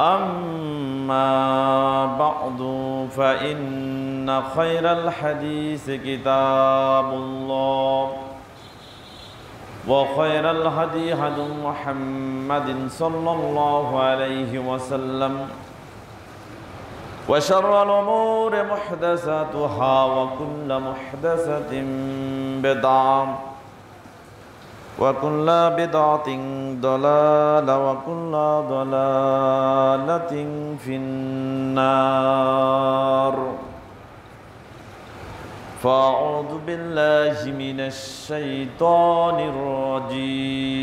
أما بعد فإن خير الحديث كتاب الله وخير الهدي هدي محمد صلى الله عليه وسلم وشر الأمور محدثاتها وكل محدثة بدعة وكل بدعة ضلالة وكل ضلالة في النار فأعوذ بالله من الشيطان الرجيم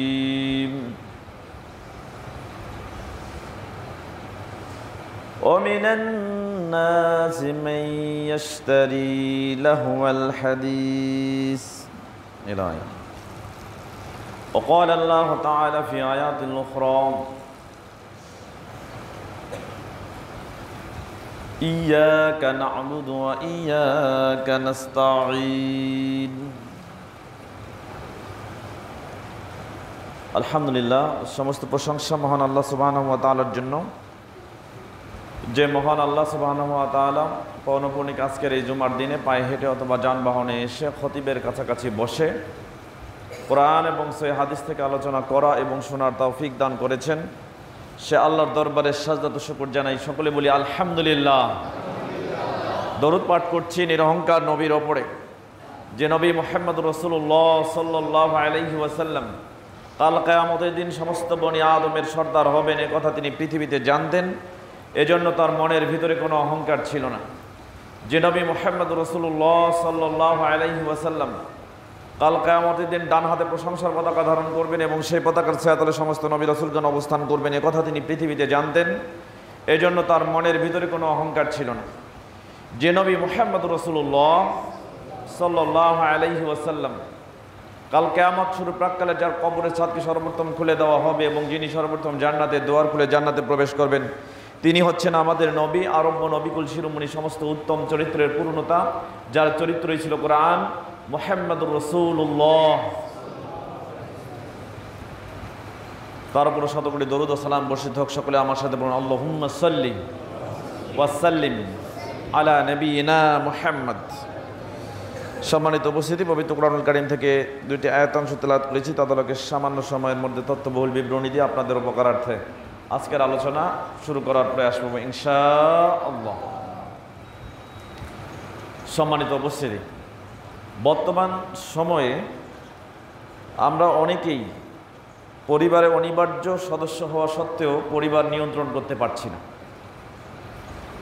ومن الناس من يشتري لهو الحديث إلهي وقال الله تعالى في آيات أخرى إياك نعبد وإياك نستعين আলহামদুলিল্লাহ সমস্ত প্রশংসা মহান আল্লাহ সুবহানাহু ওয়া তাআলার জন্য যে মহান আল্লাহ সুবহানাহু ওয়া তাআলা পৌনপুনিক আজকের এই জুমার দিনে পায়ে হেঁটে অথবা যানবাহনে এসে খতিবের কাছাকাছি বসে কোরআন এবং সহিহ হাদিস থেকে আলোচনা করা এবং শোনার তৌফিক দান করেছেন সে আল্লাহর দরবারে সাজদাত ও শুকর জানাই। সকলে বলি আলহামদুলিল্লাহ। দরুদ পাঠ করছি নিরহংকার নবীর ওপরে, যে নবী মুহাম্মদ রাসূলুল্লাহ সাল্লাল্লাহু আলাইহি ওয়াসাল্লাম কাল কিয়ামতের দিন সমস্ত বনি আদমের সর্দার হবেন এ কথা তিনি পৃথিবীতে জানতেন, এজন্য তার মনের ভিতরে কোনো অহংকার ছিল না। যে নবী মুহাম্মদ রাসূলুল্লাহ সাল্লাল্লাহু আলাইহি ওয়াসাল্লাম কাল কিয়ামতের দিন ডান হাতে প্রশংসার পতাকা ধারণ করবেন এবং সেই পতাকার ছায়াতলে সমস্ত নবী রাসূলগণ অবস্থান করবেন এ কথা তিনি পৃথিবীতে জানতেন, এজন্য তার মনের ভিতরে কোনো অহংকার ছিল না। যে নবী মুহাম্মদ রাসূলুল্লাহ সাল্লাল্লাহু আলাইহি ওয়াসাল্লাম কাল কিয়ামত শুরু প্রাককালে যার কবরের ছাদকে সর্বপ্রথম খুলে দেওয়া হবে এবং যিনি সর্বপ্রথম জান্নাতের দুয়ার খুলে জান্নাতে প্রবেশ করবেন তিনি হচ্ছেন আমাদের নবী, আরব্য নবিকুল শিরোমণি, সমস্ত উত্তম চরিত্রের পূর্ণতা, যার চরিত্রই ছিল কোরআন, মুহাম্মদুর রাসূলুল্লাহ। তার উপর শতকোটি দরুদ ও সালাম বর্ষিত হোক। সকলে আমার সাথে বলুন আল্লাহুম্মা সাল্লি ওয়া সাল্লিম আলা নবিয়িনা মুহাম্মদ। সম্মানিত উপস্থিতি, পবিত্র কোরআনুল কারীম থেকে দুইটি আয়াতাংশ তেলাওয়াত করেছি, তাদেরকে সামান্য সময়ের মধ্যে তথ্যবহুল বিবরণী দিয়ে আপনাদের উপকারার্থে আজকের আলোচনা শুরু করার প্রয়াস করব ইনশাআল্লাহ। সম্মানিত উপস্থিতি, বর্তমান সময়ে আমরা অনেকেই পরিবারে অনিবার্য সদস্য হওয়া সত্ত্বেও পরিবার নিয়ন্ত্রণ করতে পারছি না,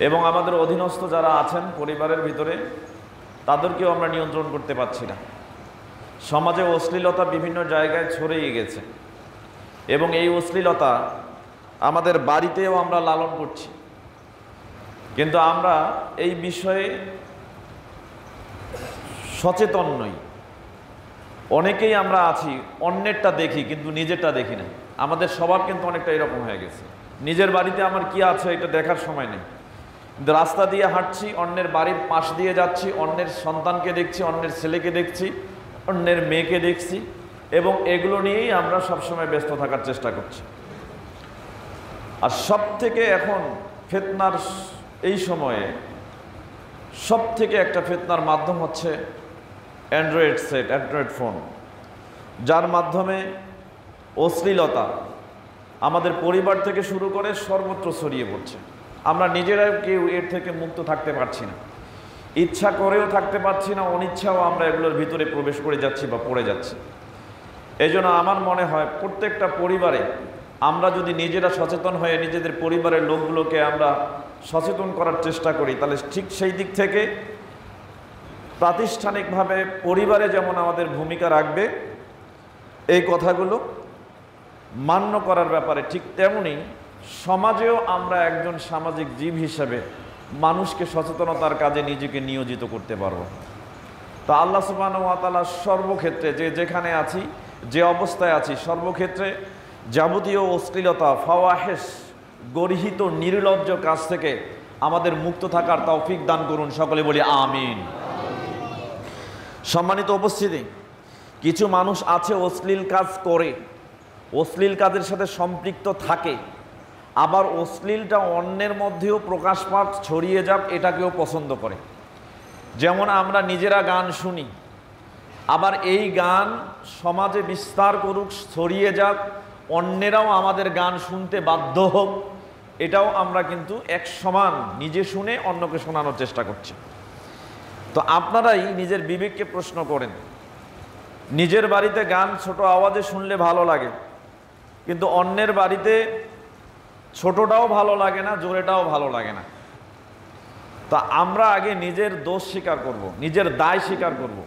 এবং আমাদের অধীনস্থ যারা আছেন পরিবারের ভিতরে তাদেরকেও আমরা নিয়ন্ত্রণ করতে পারছি না। সমাজে অশ্লীলতা বিভিন্ন জায়গায় ছড়িয়ে গেছে এবং এই অশ্লীলতা আমাদের বাড়িতেও আমরা লালন করছি, কিন্তু আমরা এই বিষয়ে সচেতন নই। অনেকেই আমরা আছি অন্যেরটা দেখি কিন্তু নিজেরটা দেখি না। আমাদের স্বভাব কিন্তু অনেকটা এরকম হয়ে গেছে, নিজের বাড়িতে আমার কি আছে এটা দেখার সময় নেই, কিন্তু রাস্তা দিয়ে হাঁটছি, অন্যের বাড়ির পাশ দিয়ে যাচ্ছি, অন্যের সন্তানকে দেখছি, অন্যের ছেলেকে দেখছি, অন্যের মেয়েকে দেখছি, এবং এগুলো নিয়েই আমরা সবসময় ব্যস্ত থাকার চেষ্টা করছি। আর সব থেকে এখন ফিতনার এই সময়ে সব থেকে একটা ফিতনার মাধ্যম হচ্ছে অ্যান্ড্রয়েড সেট, অ্যান্ড্রয়েড ফোন, যার মাধ্যমে অশ্লীলতা আমাদের পরিবার থেকে শুরু করে সর্বত্র ছড়িয়ে পড়ছে। আমরা নিজেরাও কেউ এর থেকে মুক্ত থাকতে পারছি না, ইচ্ছা করেও থাকতে পারছি না, অনিচ্ছাও আমরা এগুলোর ভিতরে প্রবেশ করে যাচ্ছি বা পড়ে যাচ্ছি। এই জন্য আমার মনে হয় প্রত্যেকটা পরিবারে আমরা যদি নিজেরা সচেতন হয়ে নিজেদের পরিবারের লোকগুলোকে আমরা সচেতন করার চেষ্টা করি, তাহলে ঠিক সেই দিক থেকে প্রাতিষ্ঠানিকভাবে পরিবারে যেমন আমাদের ভূমিকা রাখবে এই কথাগুলো মান্য করার ব্যাপারে, ঠিক তেমনি সমাজেও আমরা একজন সামাজিক জীব হিসেবে মানুষকে সচেতনতার কাজে নিজেকে নিয়োজিত করতে পারব। তো আল্লাহ সুবহানাহু ওয়া তাআলা সর্বক্ষেত্রে যে যেখানে আছি, যে অবস্থায় আছি, সর্বক্ষেত্রে যাবতীয় অশ্লীলতা, ফাওয়াহিশ, গর্হিত নির্লজ্জ কাজ থেকে আমাদের মুক্ত থাকার তৌফিক দান করুন। সকলে বলি আমিন। সম্মানিত উপস্থিতি, কিছু মানুষ আছে অশ্লীল কাজ করে, অশ্লীল কাজের সাথে সম্পৃক্ত থাকে, আবার অশ্লীলটা অন্যের মধ্যেও প্রকাশ পাক, ছড়িয়ে যাক, এটাকেও পছন্দ করে। যেমন আমরা নিজেরা গান শুনি, আবার এই গান সমাজে বিস্তার করুক, ছড়িয়ে যাক, অন্যেরাও আমাদের গান শুনতে বাধ্য হোক, এটাও আমরা কিন্তু এক সমান নিজে শুনে অন্যকে শোনানোর চেষ্টা করছি। তো আপনারাই নিজের বিবেককে প্রশ্ন করেন, নিজের বাড়িতে গান ছোট আওয়াজে শুনলে ভালো লাগে, কিন্তু অন্যের বাড়িতে ছোটটাও ভালো লাগে না, জোরেটাও ভালো লাগে না। তা আমরা আগে নিজের দোষ স্বীকার করব, নিজের দায় স্বীকার করব।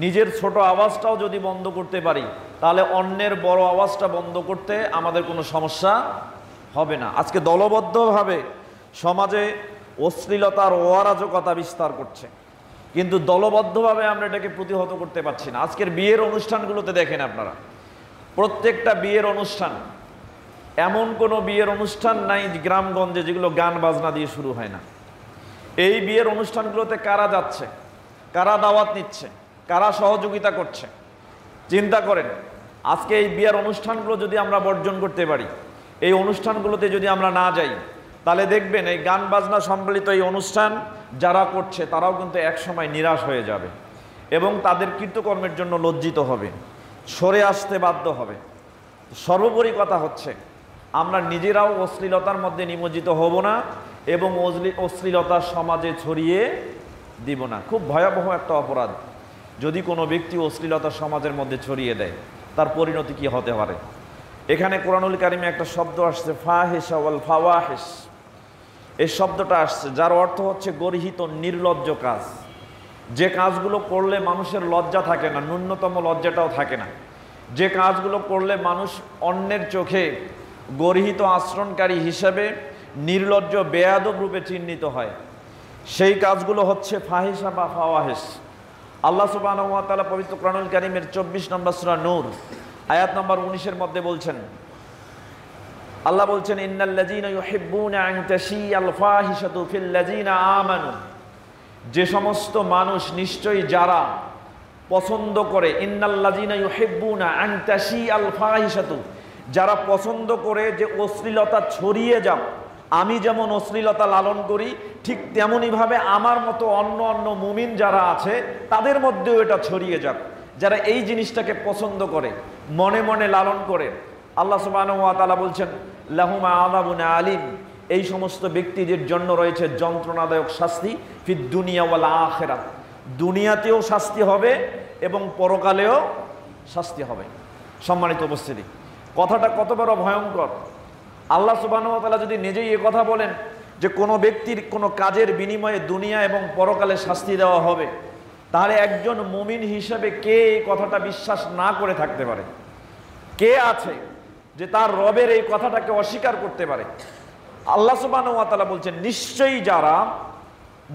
নিজের ছোট আওয়াজটাও যদি বন্ধ করতে পারি, তাহলে অন্যের বড় আওয়াজটা বন্ধ করতে আমাদের কোনো সমস্যা হবে না। আজকে দলবদ্ধভাবে সমাজে অশ্লীলতার অরাজকতা বিস্তার করছে, কিন্তু দলবদ্ধভাবে আমরা এটাকে প্রতিহত করতে পারছি না। আজকের বিয়ের অনুষ্ঠানগুলোতে দেখেন আপনারা, প্রত্যেকটা বিয়ের অনুষ্ঠান, এমন কোনো বিয়ের অনুষ্ঠান নাই গ্রামগঞ্জে যেগুলো গান বাজনা দিয়ে শুরু হয় না। এই বিয়ের অনুষ্ঠানগুলোতে কারা যাচ্ছে, কারা দাওয়াত নিচ্ছে, কারা সহযোগিতা করছে? চিন্তা করেন, আজকে এই বিয়ের অনুষ্ঠানগুলো যদি আমরা বর্জন করতে পারি, এই অনুষ্ঠানগুলোতে যদি আমরা না যাই, তাহলে দেখবেন এই গান বাজনা সম্বলিত এই অনুষ্ঠান যারা করছে তারাও কিন্তু একসময় নিরাশ হয়ে যাবে এবং তাদের কৃতকর্মের জন্য লজ্জিত হবে, সরে আসতে বাধ্য হবে। সর্বোপরি কথা হচ্ছে, আমরা নিজেরাও অশ্লীলতার মধ্যে নিমজ্জিত হব না এবং অশ্লীলতা সমাজে ছড়িয়ে দিব না। খুব ভয়াবহ একটা অপরাধ যদি কোনো ব্যক্তি অশ্লীলতা সমাজের মধ্যে ছড়িয়ে দেয়, তার পরিণতি কি হতে পারে। এখানে কোরআনুল কারিমে একটা শব্দ আসছে, ফাহিশা ওয়াল ফাওয়াহিশ। এই শব্দটা আসছে, যার অর্থ হচ্ছে গর্হিত নির্লজ্জ কাজ। যে কাজগুলো করলে মানুষের লজ্জা থাকে না, ন্যূনতম লজ্জাটাও থাকে না, যে কাজগুলো করলে মানুষ অন্যের চোখে গর্হিত আচরণকারী হিসেবে নির্লজ্জ বেয়াদব রূপে চিহ্নিত হয়, সেই কাজগুলো হচ্ছে ফাহিশা বা ফাওয়াহিশ। আল্লাহ সুবহানাহু ওয়া তাআলা পবিত্র কোরআনুল কারীমের 24 নম্বর সূরা নূর আয়াত নম্বর 19-এর মধ্যে বলছেন, আল্লাহ বলছেন, ইন্নাল্লাযীনা ইউহিব্বুনা আন তাশিয়াল ফাহিশাতু ফিল্লাযীনা আমানু। যে সমস্ত মানুষ, নিশ্চয়ই যারা পছন্দ করে, ইন্নাল্লাযীনা ইউহিব্বুনা আন তাশিয়াল ফাহিশাতু, যারা পছন্দ করে যে অশ্লীলতা ছড়িয়ে যাক। আমি যেমন অশ্লীলতা লালন করি, ঠিক তেমনইভাবে আমার মতো অন্য অন্য মুমিন যারা আছে তাদের মধ্যেও এটা ছড়িয়ে যাক। যারা এই জিনিসটাকে পছন্দ করে, মনে মনে লালন করে, আল্লাহ সুবহানাহু ওয়া তাআলা বলছেন, লাহুম আযাবুন আলীম। এই সমস্ত ব্যক্তিদের জন্য রয়েছে যন্ত্রণাদায়ক শাস্তি, ফিদ দুনিয়া ওয়াল আখিরাত। দুনিয়াতেও শাস্তি হবে এবং পরকালেও শাস্তি হবে। সম্মানিত উপস্থিতি, কথাটা কত বড় ভয়ঙ্কর! আল্লাহ সুবহানাহু ওয়া তাআলা যদি নিজেই এ কথা বলেন যে কোনো ব্যক্তির কোনো কাজের বিনিময়ে দুনিয়া এবং পরকালে শাস্তি দেওয়া হবে, তাহলে একজন মুমিন হিসেবে কে এই কথাটা বিশ্বাস না করে থাকতে পারে? কে আছে যে তার রবের এই কথাটাকে অস্বীকার করতে পারে? আল্লাহ সুবহানাহু ওয়া তাআলা বলছেন, নিশ্চয়ই যারা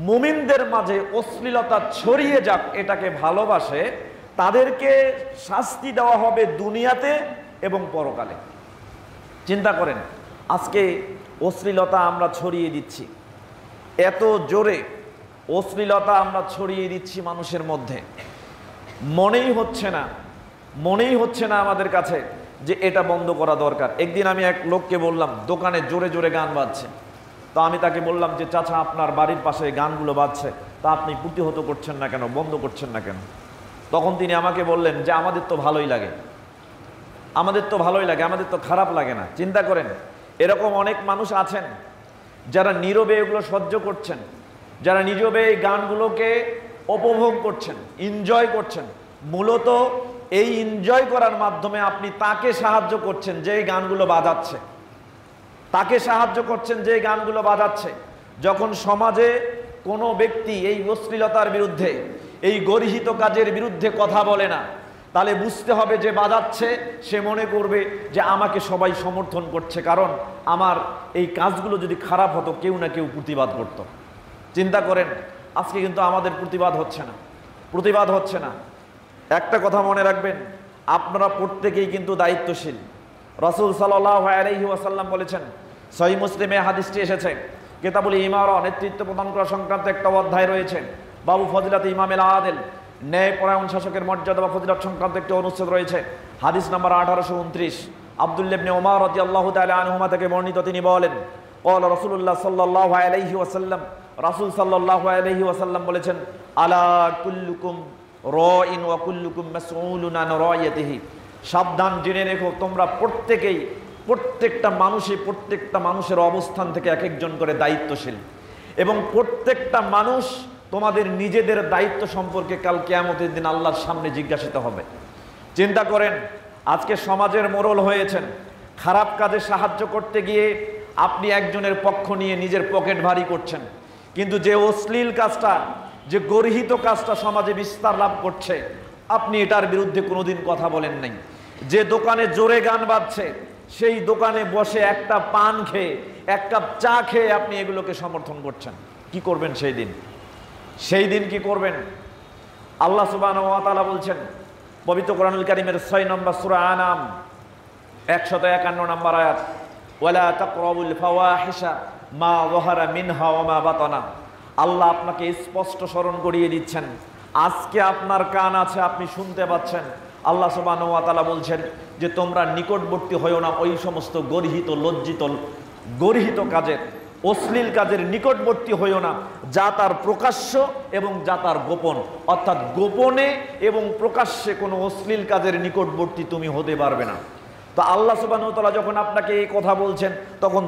মুমিনদের মাঝে অশ্লীলতা ছড়িয়ে যাক এটাকে ভালোবাসে, তাদেরকে শাস্তি দেওয়া হবে দুনিয়াতে এবং পরকালে। চিন্তা করেন, আজকে অশ্লীলতা আমরা ছড়িয়ে দিচ্ছি, এত জোরে অশ্লীলতা আমরা ছড়িয়ে দিচ্ছি মানুষের মধ্যে, মনেই হচ্ছে না আমাদের কাছে যে এটা বন্ধ করা দরকার। একদিন আমি এক লোককে বললাম, দোকানে জোরে জোরে গান বাজছে, তো আমি তাকে বললাম যে চাচা, আপনার বাড়ির পাশে গানগুলো বাজছে, তা আপনি প্রতিহত করছেন না কেন, বন্ধ করছেন না কেন? তখন তিনি আমাকে বললেন যে আমাদের তো ভালোই লাগে, আমাদের তো খারাপ লাগে না। চিন্তা করেন, এরকম অনেক মানুষ আছেন যারা নীরবে এগুলো সহ্য করছেন, যারা নীরবে এই গানগুলোকে উপভোগ করছেন, এনজয় করছেন। মূলত এই এনজয় করার মাধ্যমে আপনি তাকে সাহায্য করছেন যে এই গানগুলো বাজাচ্ছে, তাকে সাহায্য করছেন যে এই গানগুলো বাজাচ্ছে। যখন সমাজে কোনো ব্যক্তি এই অশ্লীলতার বিরুদ্ধে, এই গর্হিত কাজের বিরুদ্ধে কথা বলে না, তাহলে বুঝতে হবে যে বাজাচ্ছে, সে মনে করবে যে আমাকে সবাই সমর্থন করছে, কারণ আমার এই কাজগুলো যদি খারাপ হতো কেউ না কেউ প্রতিবাদ করত। চিন্তা করেন, আজকে কিন্তু আমাদের প্রতিবাদ হচ্ছে না। একটা কথা মনে রাখবেন, আপনারা প্রত্যেকেই কিন্তু দায়িত্বশীল। রাসূল সাল্লাল্লাহু আলাইহি ওয়াসাল্লাম বলেছেন, সহিহ মুসলিমে হাদিসটি এসেছে, কিতাবুল ইমারা, নেতৃত্ব প্রদান করা সংক্রান্ত একটা অধ্যায় রয়েছে, বাবু ফজিলাত ইমামেল আদেল, ন্যায়পরায়ণ শাসকের মর্যাদা বা ফজিলত সংক্রান্ত একটি অনুচ্ছেদ রয়েছে, হাদিস নাম্বার 1829। আব্দুল্লাহ ইবনে ওমর রাদিয়াল্লাহু তাআলা আনহুমা থেকে বর্ণিত, তিনি বলেন ক্বালা রাসূলুল্লাহ সাল্লাল্লাহু আলাইহি ওয়াসাল্লাম, রাসূল সাল্লাল্লাহু আলাইহি ওয়াসাল্লাম বলেছেন, আলা কুল্লুকুম রাইন ওয়া কুল্লুকুম মাসউলুন আন রাইয়াতিহি, সাবধান জেনে রেখো তোমরা প্রত্যেকটা মানুষের অবস্থান থেকে এক একজন করে দায়িত্বশীল, এবং প্রত্যেকটা মানুষ তোমাদের নিজেদের দায়িত্ব সম্পর্কে কাল কিয়ামতের দিন আল্লাহর সামনে জিজ্ঞাসিত হবে। চিন্তা করেন, আজকে সমাজের মোড়ল হয়েছেন, খারাপ কাজে সাহায্য করতে গিয়ে আপনি একজনের পক্ষ নিয়ে নিজের পকেট ভারী করছেন, কিন্তু যে অশ্লীল কাজটা, যে গর্হিত কাজটা সমাজে বিস্তার লাভ করছে, আপনি এটার বিরুদ্ধে কোনোদিন কথা বলেন নাই। যে দোকানে জোরে গান বাজছে, সেই দোকানে বসে একটা পান খেয়ে, এক কাপ চা খেয়ে আপনি এগুলোকে সমর্থন করছেন। কি করবেন সেই দিন কি করবেন? আল্লাহ সুবহানাহু ওয়া তাআলা বলছেন পবিত্র কোরআনুল কারীমের 6 নম্বর সূরা আনাম 151 নম্বর আয়াত, ওয়ালা তাকরাবুল ফাওয়াহিশা মা যাহারা মিনহা ওয়া মা বাতানা। আল্লাহ আপনাকে স্পষ্ট স্মরণ করিয়ে দিচ্ছেন, আজকে আপনার কান আছে, আপনি শুনতে পাচ্ছেন। আল্লাহ সুবহানাহু ওয়া তাআলা বলছেন যে তোমরা নিকটবর্তী হইও না ওই সমস্ত গর্হিত কাজের, অশ্লীল কাজের নিকটবর্তী হইও না, যা তার প্রকাশ্য এবং যা তার গোপন। অর্থাৎ গোপনে এবং প্রকাশ্যে কোনো অশ্লীল কাজের নিকটবর্তী তুমি হতে পারবে না। তো আল্লাহ সুবহানাহু ওয়া তাআলা যখন আপনাকে এই কথা বলছেন, তখন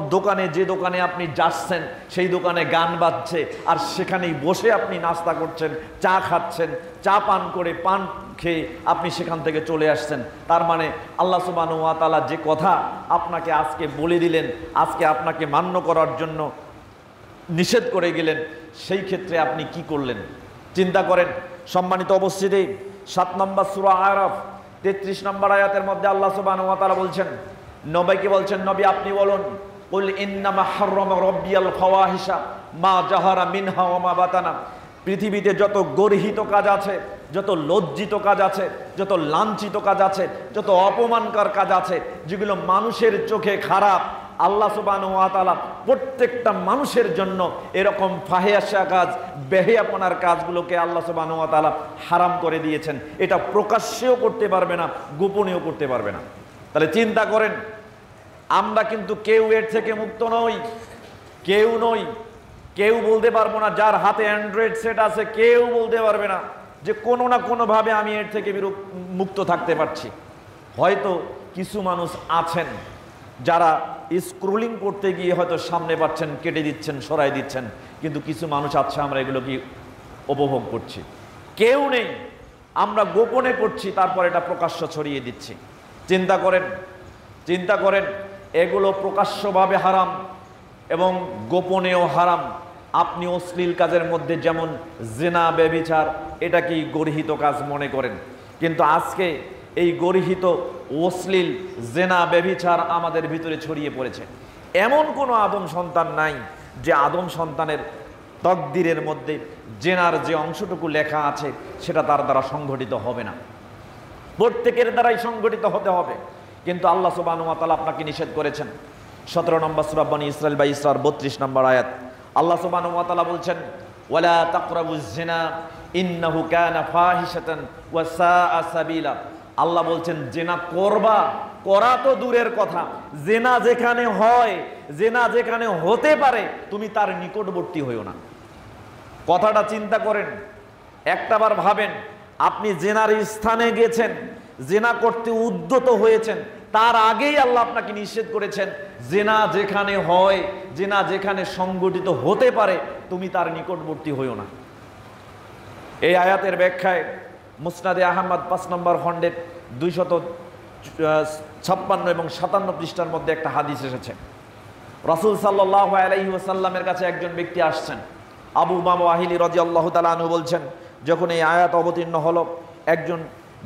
যে দোকানে আপনি যাচ্ছেন সেই দোকানে গান বাজছে, আর সেখানেই বসে আপনি নাস্তা করছেন, চা খাচ্ছেন, চা পান করে পান খেয়ে আপনি সেখান থেকে চলে আসছেন। তার মানে আল্লাহ সুবহানাহু ওয়া তাআলা যে কথা আপনাকে আজকে বলে দিলেন, আজকে আপনাকে মান্য করার জন্য নিষেধ করে গেলেন, সেই ক্ষেত্রে আপনি কি করলেন? চিন্তা করেন। সম্মানিত উপস্থিতি, 7 নম্বর সূরা আরাফ 33 নম্বর আয়াতের মধ্যে আল্লাহ সুবহানাহু ওয়া তাআলা বলছেন, নবীকে বলছেন, নবী আপনি বলুন, কুল ইন্নামা হাররামা রাব্বিয়াল ফাওয়াহিশা মা জাহারা মিনহা ওয়া মা বাতানা। পৃথিবীতে যত গর্হিত কাজ আছে, যত লজ্জিত কাজ আছে, যত লাঞ্ছিত কাজ আছে, যত অপমানকর কাজ আছে, যেগুলো মানুষের চোখে খারাপ, আল্লাহ সুবহানাহু ওয়া তাআলা প্রত্যেকটা মানুষের জন্য এরকম ফাহিশা কাজ, বেহিয়াপনার কাজগুলোকে আল্লাহ সুবহানাহু ওয়া তাআলা হারাম করে দিয়েছেন। এটা প্রকাশ্যেও করতে পারবে না, গোপনেও করতে পারবে না। তাহলে চিন্তা করেন, আমরা কিন্তু কেউ এর থেকে মুক্ত নই, কেউ বলতে পারবো না। যার হাতে অ্যান্ড্রয়েড সেট আছে, কেউ বলতে পারবে না যে কোনো না কোনোভাবে আমি এর থেকে মুক্ত থাকতে পারছি। হয়তো কিছু মানুষ আছেন যারা স্ক্রোলিং করতে গিয়ে হয়তো সামনে পাচ্ছেন, কেটে দিচ্ছেন, সরাই দিচ্ছেন, কিন্তু কিছু মানুষ আছে আমরা এগুলো কি উপভোগ করছি। কেউ নেই, আমরা গোপনে করছি, তারপর এটা প্রকাশ্য ছড়িয়ে দিচ্ছি। চিন্তা করেন, এগুলো প্রকাশ্যভাবে হারাম এবং গোপনেও হারাম। আপনি অশ্লীল কাজের মধ্যে যেমন জিনা, ব্যভিচার, এটাকেই গর্হিত কাজ মনে করেন, কিন্তু আজকে এই গর্হিত অশ্লীল জিনা, ব্যভিচার আমাদের ভিতরে ছড়িয়ে পড়েছে। এমন কোনো আদম সন্তান নাই যে আদম সন্তানের তকদিরের মধ্যে জেনার যে অংশটুকু লেখা আছে সেটা তার দ্বারা সংঘটিত হবে না। প্রত্যেকের দ্বারাই সংঘটিত হতে হবে, কিন্তু আল্লাহ সুবহানাহু ওয়া তাআলা আপনাকে নিষেধ করেছেন। 17 নম্বর সূরা বনী ইসরাঈল বা ইসরার 32 নম্বর আয়াত আল্লাহ সুবহানাহু ওয়া তাআলা বলছেন, ওয়ালা তাকরাবুজ জিনা ইন্নাহু কানা ফাহিশাতান ওয়া সাআ সাবিলা। আল্লাহ বলছেন, জিনা করা তো দূরের কথা, জিনা যেখানে হয়, জিনা যেখানে হতে পারে, তুমি তার নিকটবর্তী হইও না। কথাটা চিন্তা করেন, একটাবার ভাবেন, আপনি জিনার স্থানে গেছেন, জিনা করতে উদ্যত হয়েছেন, তার আগেই আল্লাহ আপনাকে নিষেধ করেছেন, জিনা যেখানে হয়, জিনা যেখানে সংগঠিত হতে পারে, তুমি তার নিকটবর্তী হইও না। এই আয়াতের ব্যাখ্যায় মুসনাদে আহমদ 5 নম্বর খণ্ডের 256 এবং 57 পৃষ্ঠার মধ্যে একটা হাদিস এসেছে। রাসূল সাল্লাল্লাহু আলাইহি ওয়াসাল্লামের কাছে একজন ব্যক্তি আসছেন। আবু উমামা ওয়াহিলি রাদিয়াল্লাহু তাআলা আনহু বলছেন, যখন এই আয়াত অবতীর্ণ হলো, একজন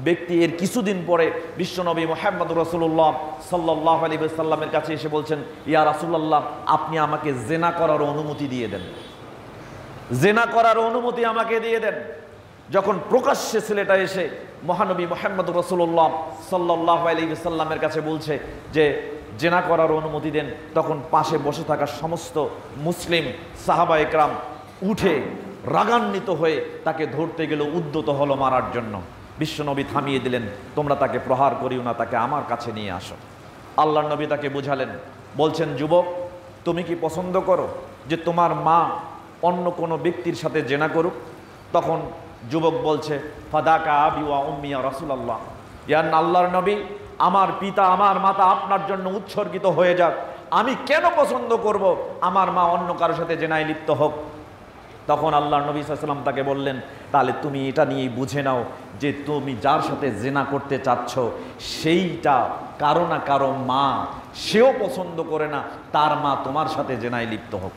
ব্যক্তি এর কিছুদিন পরে বিশ্বনবী মুহাম্মদুর রাসূলুল্লাহ সাল্লাল্লাহু আলাইহি ওয়াসাল্লামের কাছে এসে বলছেন, ইয়া রাসূলুল্লাহ, আপনি আমাকে জিনা করার অনুমতি দিয়ে দেন, জিনা করার অনুমতি আমাকে দিয়ে দেন। যখন প্রকাশ্যে ছেলেটা এসে মহানবী মুহাম্মদুর রাসূলুল্লাহ সাল্লাল্লাহু আলাইহি ওয়াসাল্লামের কাছে বলছে যে জিনা করার অনুমতি দেন, তখন পাশে বসে থাকা সমস্ত মুসলিম সাহাবা একরাম উঠে রাগান্বিত হয়ে তাকে ধরতে গেল, উদ্যত হলো মারার জন্য। বিশ্বনবী থামিয়ে দিলেন, তোমরা তাকে প্রহার করিও না, তাকে আমার কাছে নিয়ে আসো। আল্লাহর নবী তাকে বুঝালেন, বলছেন, যুবক, তুমি কি পছন্দ করো যে তোমার মা অন্য কোনো ব্যক্তির সাথে জেনা করুক? তখন যুবক বলছে, ফাদাকা আবি ওয়া উম্মি ইয়া রাসূলুল্লাহ, ইয়া আল্লাহর নবী, আমার পিতা আমার মাতা আপনার জন্য উৎসর্গিত হয়ে যাক, আমি কেন পছন্দ করব আমার মা অন্য কারোর সাথে জেনায় লিপ্ত হোক? তখন আল্লাহর নবী সাল্লাল্লাহু আলাইহি ওয়াসাল্লাম তাকে বললেন, তাহলে তুমি এটা নিয়েই বুঝে নাও যে তুমি যার সাথে জেনা করতে চাচ্ছ সেইটা কারো না কারো মা, সেও পছন্দ করে না তার মা তোমার সাথে জেনায় লিপ্ত হোক।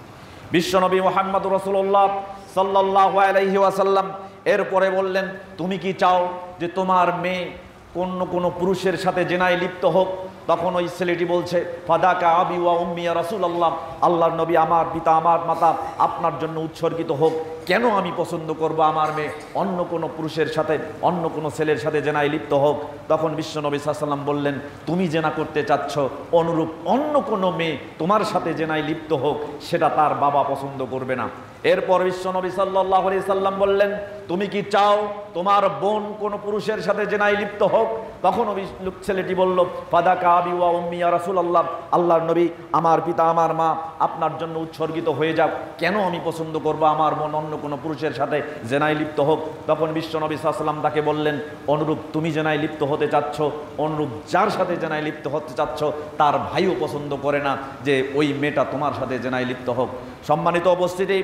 বিশ্বনবী মুহাম্মদুর রাসূলুল্লাহ সাল্লাল্লাহু আলাইহি ওয়াসাল্লাম এরপরে বললেন, তুমি কি চাও যে তোমার মেয়ে কোনো পুরুষের সাথে জেনায় লিপ্ত হোক? তখন ওই ছেলেটি বলছে, ফাদাকা আবি ওয়া উম্মি ইয়া রাসূলুল্লাহ, আল্লাহর নবী, আমার পিতা আমার মাতা আপনার জন্য উৎসর্গিত হোক, কেন আমি পছন্দ করব আমার মেয়ে অন্য কোনো পুরুষের সাথে, অন্য কোনো ছেলের সাথে জেনায় লিপ্ত হোক? তখন বিশ্বনবী সাল্লাল্লাহু আলাইহি ওয়াসাল্লাম বললেন, তুমি জেনা করতে চাচ্ছ, অনুরূপ অন্য কোনো মেয়ে তোমার সাথে জেনায় লিপ্ত হোক, সেটা তার বাবা পছন্দ করবে না। এরপর বিশ্বনবী সাল্লাল্লাহু আলাইহি সাল্লাম বললেন, তুমি কি চাও তোমার বোন কোনো পুরুষের সাথে জেনায় লিপ্ত হোক? তখন ওই ছেলেটি বলল, ফাদাকা আবি ওয়া উম্মি ইয়া রাসূলুল্লাহ, আল্লাহর নবী, আমার পিতা আমার মা আপনার জন্য উৎসর্গিত হয়ে যাক, কেন আমি পছন্দ করব আমার বোন অন্য কোনো পুরুষের সাথে জেনায় লিপ্ত হোক? তখন বিশ্বনবী সাল্লাল্লাহু আলাইহি ওয়াসাল্লাম তাকে বললেন, অনুরূপ তুমি জেনায় লিপ্ত হতে চাচ্ছ, অনুরূপ যার সাথে জেনায় লিপ্ত হতে চাচ্ছ তার ভাইও পছন্দ করে না যে ওই মেয়েটা তোমার সাথে জেনায় লিপ্ত হোক। সম্মানিত উপস্থিতি,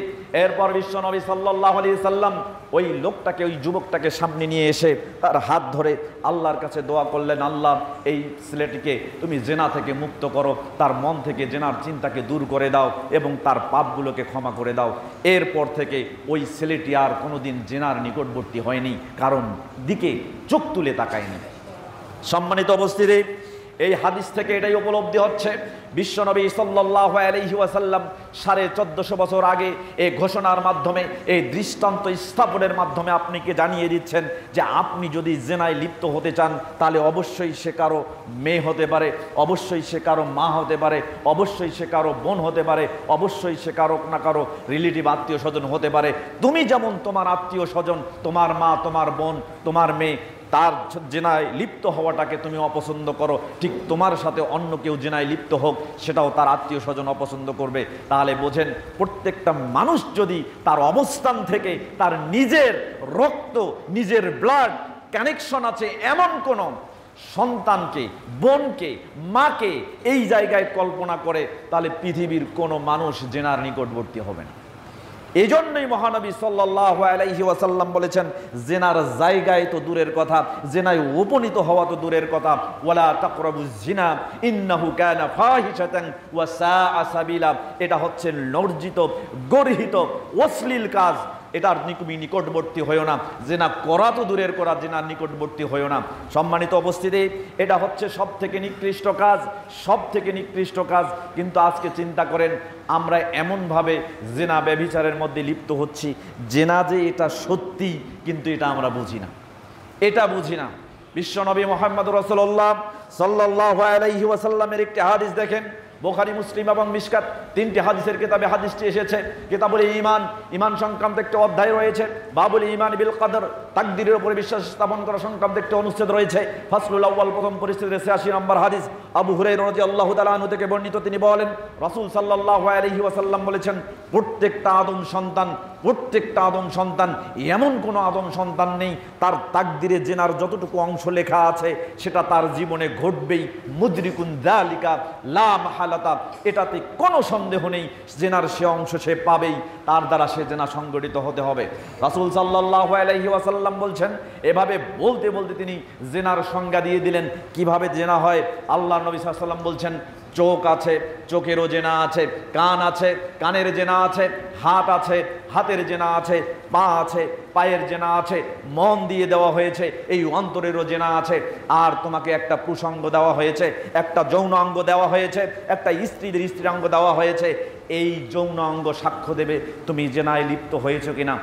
এরপর বিশ্বনবী সাল্লাল্লাহু আলাইহি সাল্লাম ওই লোকটাকে, ওই যুবকটাকে সামনে নিয়ে এসে তার হাত ধরে আল্লাহর কাছে দোয়া করলেন, আল্লাহ, এই ছেলেটিকে তুমি জেনা থেকে মুক্ত করো, তার মন থেকে জেনার চিন্তাকে দূর করে দাও এবং তার পাপগুলোকে ক্ষমা করে দাও। এরপর থেকে ওই ছেলেটি আর কোনোদিন জেনার নিকটবর্তী হয়নি, কারণ দিকে চোখ তুলে তাকায়নি। সম্মানিত উপস্থিতি, এই হাদিস থেকে এটাই উপলব্ধি হচ্ছে, বিশ্বনবী সাল্লাল্লাহু আলাইহি ওয়াসাল্লাম 1450 বছর আগে এই ঘোষণার মাধ্যমে, এই দৃষ্টান্ত স্থাপনের মাধ্যমে আপনাকে জানিয়ে দিচ্ছেন যে আপনি যদি জেনায় লিপ্ত হতে চান তাহলে অবশ্যই সে কারো মেয়ে হতে পারে, অবশ্যই সে কারো মা হতে পারে, অবশ্যই সে কারো বোন হতে পারে, অবশ্যই সে কারো না কারো রিলেটিভ আত্মীয় স্বজন হতে পারে। তুমি যেমন তোমার আত্মীয় স্বজন, তোমার মা, তোমার বোন, তোমার মেয়ে, তার জেনায় লিপ্ত হওয়াটাকে তুমি অপছন্দ করো, ঠিক তোমার সাথে অন্য কেউ জেনায় লিপ্ত হোক সেটাও তার আত্মীয় স্বজন অপছন্দ করবে। তাহলে বোঝেন, প্রত্যেকটা মানুষ যদি তার অবস্থান থেকে তার নিজের রক্ত, নিজের ব্লাড কানেকশন আছে এমন কোন সন্তানকে, বোনকে, মাকে এই জায়গায় কল্পনা করে, তাহলে পৃথিবীর কোনো মানুষ জেনার নিকটবর্তী হবে না। এই জন্যই মহানবী সাল্লাল্লাহু আলাইহি ওয়াসাল্লাম বলেছেন, জেনার জায়গায় তো দূরের কথা, জেনায় উপনীত হওয়া তো দূরের কথা, ওয়ালা তাকরাবুজ জিনা ইন্নাহু কানা ফাহিশাতান ওয়া সাআ সাবিলা, এটা হচ্ছে লজ্জিত, গর্হিত, অশ্লীল কাজ, এটার নিকটবর্তী হয়েও না। জেনা করা তো দূরের করা, জেনার নিকটবর্তী হয়েও না। সম্মানিত উপস্থিতি, এটা হচ্ছে সব থেকে নিকৃষ্ট কাজ, সব থেকে নিকৃষ্ট কাজ। কিন্তু আজকে চিন্তা করেন, আমরা এমনভাবে জেনা ব্যভিচারের মধ্যে লিপ্ত হচ্ছি, জেনা যে এটা সত্যি, কিন্তু এটা আমরা বুঝি না, এটা বুঝি না। বিশ্বনবী মুহাম্মদুর রাসূলুল্লাহ সাল্লাল্লাহু আলাইহি ওয়াসাল্লামের একটি হাদিস দেখেন, বুখারী, মুসলিম এবং মিশকাত, তিনটি হাদিসের কিতাবে হাদিসটি এসেছে। কিতাবুল ঈমান, ঈমান সংক্রান্ত একটি অধ্যায় রয়েছে। বাবুল ঈমান বিল কদর, তাকদীরের উপরে বিশ্বাস স্থাপন করা সংক্রান্ত একটি অনুচ্ছেদ রয়েছে। ফাসলুল আউয়াল, প্রথম পরিচ্ছেদের 86 নম্বর হাদিস। আবু হুরায়রা রাদিয়াল্লাহু তাআলা আনহু থেকে বর্ণিত, তিনি বলেন, রাসূল সাল্লাল্লাহু আলাইহি ওয়াসাল্লাম বলেছেন, প্রত্যেকটা আদম সন্তান, প্রত্যেকটা আদম সন্তান, এমন কোনো আদম সন্তান নেই তার তাকদীরে জেনার যতটুকু অংশ লেখা আছে সেটা তার জীবনে ঘটবেই। মুদরিকুন যালিকা লা মাহালাতা, এটাতে কোনো সন্দেহ নেই, জেনার সে অংশ সে পাবেই, তার দ্বারা সে জেনা সংগঠিত হতে হবে। রাসূল সাল্লাল্লাহু আলাইহি ওয়াসাল্লাম বলছেন, এভাবে বলতে বলতে তিনি জেনার সংজ্ঞা দিয়ে দিলেন, কিভাবে জেনা হয়। আল্লাহ নবী সাল্লাল্লাহু আলাইহি ওয়াসাল্লাম বলছেন, চোখ আছে, চোখেরও জেনা আছে, কান আছে, কানের জেনা আছে, হাত আছে, হাতের জেনা আছে, পা আছে, পায়ের জেনা আছে, মন দিয়ে দেওয়া হয়েছে, এই অন্তরেরও জেনা আছে। আর তোমাকে একটা পুরুষাঙ্গ দেওয়া হয়েছে, একটা যৌন অঙ্গ দেওয়া হয়েছে, একটা স্ত্রীদের স্ত্রীরাঙ্গ দেওয়া হয়েছে। এই যৌন অঙ্গ সাক্ষ্য দেবে তুমি জেনায় লিপ্ত হয়েছো কিনা।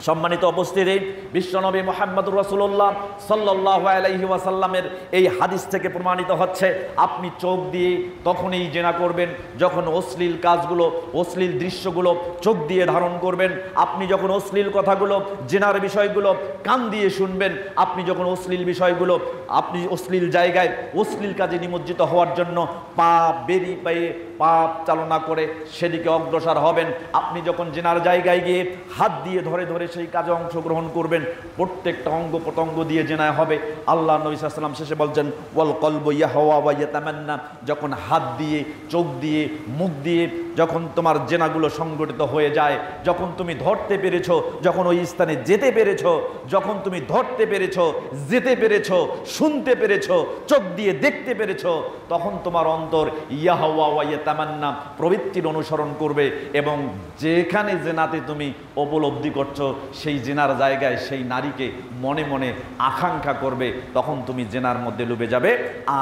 সম্মানিত উপস্থিতি, বিশ্বনবী মুহাম্মদুর রাসূলুল্লাহ সাল্লাল্লাহু আলাইহি ওয়াসাল্লামের এই হাদিস থেকে প্রমাণিত হচ্ছে, আপনি চোখ দিয়ে তখনই জিনা করবেন যখন অশ্লীল কাজগুলো, অশ্লীল দৃশ্যগুলো চোখ দিয়ে ধারণ করবেন। আপনি যখন অশ্লীল কথাগুলো, জিনার বিষয়গুলো কান দিয়ে শুনবেন, আপনি যখন অশ্লীল বিষয়গুলো, আপনি অশ্লীল জায়গায় অশ্লীল কাজে নিমজ্জিত হওয়ার জন্য পাপ বেরিয়ে পেয়ে পাপ চালনা করে সেদিকে অগ্রসর হবেন। আপনি যখন জিনার জায়গায় গিয়ে হাত দিয়ে ধরে ধরে সেই কাজে অংশগ্রহণ করবেন, প্রত্যেকটা অঙ্গ প্রত্যঙ্গ দিয়ে জেনায় হবে। আল্লাহ নবী সাল্লাল্লাহু আলাইহি ওয়াসাল্লাম শেষে বলছেন, ওয়াল কলবু ইয়াহওয়া ওয়া ইয়াতামান্না, যখন হাত দিয়ে, চোখ দিয়ে, মুখ দিয়ে যখন তোমার জেনাগুলো সংগঠিত হয়ে যায়, যখন তুমি ধরতে পেরেছো, যখন ওই স্থানে যেতে পেরেছো, যখন তুমি ধরতে পেরেছো, যেতে পেরেছো, শুনতে পেরেছো, চোখ দিয়ে দেখতে পেরেছো, তখন তোমার অন্তর ইয়াহওয়া ওয়া ইয়াতামান্না প্রবৃত্তির অনুসরণ করবে এবং যেখানে জেনাতে তুমি উপলব্ধি করছো সেই জেনার জায়গায় সেই নারীকে মনে মনে আকাঙ্ক্ষা করবে, তখন তুমি জেনার মধ্যে ডুবে যাবে।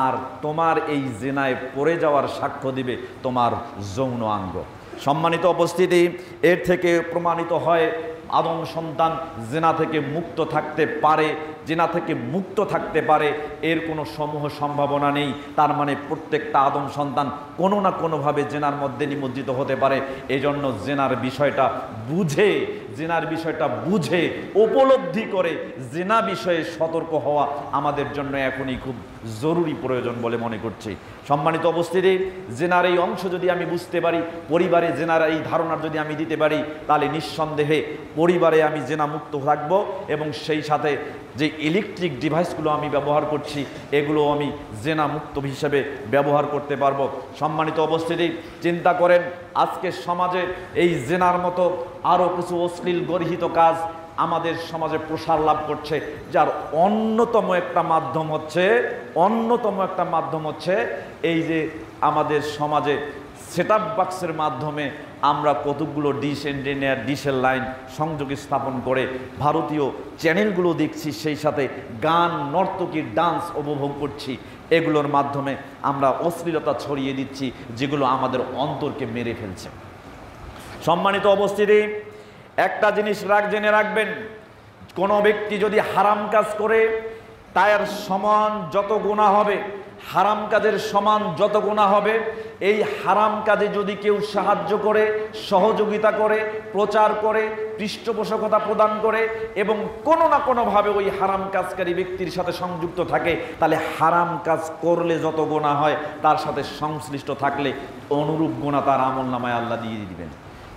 আর তোমার এই জেনায় পড়ে যাওয়ার সাক্ষ্য দিবে তোমার যৌন অঙ্গ। সম্মানিত উপস্থিতি, এর থেকে প্রমাণিত হয় আদম সন্তান জেনা থেকে মুক্ত থাকতে পারে, জেনা থেকে মুক্ত থাকতে পারে, এর কোনো সমূহ সম্ভাবনা নেই। তার মানে প্রত্যেকটা আদম সন্তান কোনো না কোনোভাবে জেনার মধ্যে নিমজ্জিত হতে পারে। এজন্য জেনার বিষয়টা বুঝে, জেনার বিষয়টা বুঝে উপলব্ধি করে জেনা বিষয়ে সতর্ক হওয়া আমাদের জন্য এখনই খুব জরুরি প্রয়োজন বলে মনে করছি। সম্মানিত উপস্থিতি, জেনার এই অংশ যদি আমি বুঝতে পারি, পরিবারে জেনার এই ধারণা যদি আমি দিতে পারি, তাহলে নিঃসন্দেহে পরিবারে আমি জেনা মুক্ত থাকব এবং সেই সাথে যে ইলেকট্রিক ডিভাইসগুলো আমি ব্যবহার করছি এগুলো আমি জেনা মুক্ত হিসেবে ব্যবহার করতে পারবো। সম্মানিত উপস্থিতি, চিন্তা করেন আজকে সমাজে এই জেনার মতো আরও কিছু অশ্লীল গর্হিত কাজ আমাদের সমাজে প্রসার লাভ করছে, যার অন্যতম একটা মাধ্যম হচ্ছে এই যে আমাদের সমাজে সেটআপ বক্সের মাধ্যমে আমরা কতগুলো ডিশ এন্টেনার, ডিশের লাইন সংযোগ স্থাপন করে ভারতীয় চ্যানেলগুলো দেখছি, সেই সাথে গান, নর্তকী, ডান্স উপভোগ করছি। এগুলোর মাধ্যমে আমরা অশ্লীলতা ছড়িয়ে দিচ্ছি, যেগুলো আমাদের অন্তরকে মেরে ফেলছে। সম্মানিত উপস্থিতি, একটা জিনিস জেনে রাখবেন, কোনো ব্যক্তি যদি হারাম কাজ করে তার সমান যত গুনাহ হবে, হারাম কাজের সমান যত গুনাহ হবে। এই হারাম কাজে যদি কেউ সাহায্য করে, সহযোগিতা করে, প্রচার করে, পৃষ্ঠপোষকতা প্রদান করে এবং কোনো না কোনোভাবে ওই হারাম কাজকারী ব্যক্তির সাথে সংযুক্ত থাকে, তাহলে হারাম কাজ করলে যত গুনাহ হয় তার সাথে সংশ্লিষ্ট থাকলে অনুরূপ গুনাহ তার আমলনামায় আল্লাহ দিয়ে দিবেন।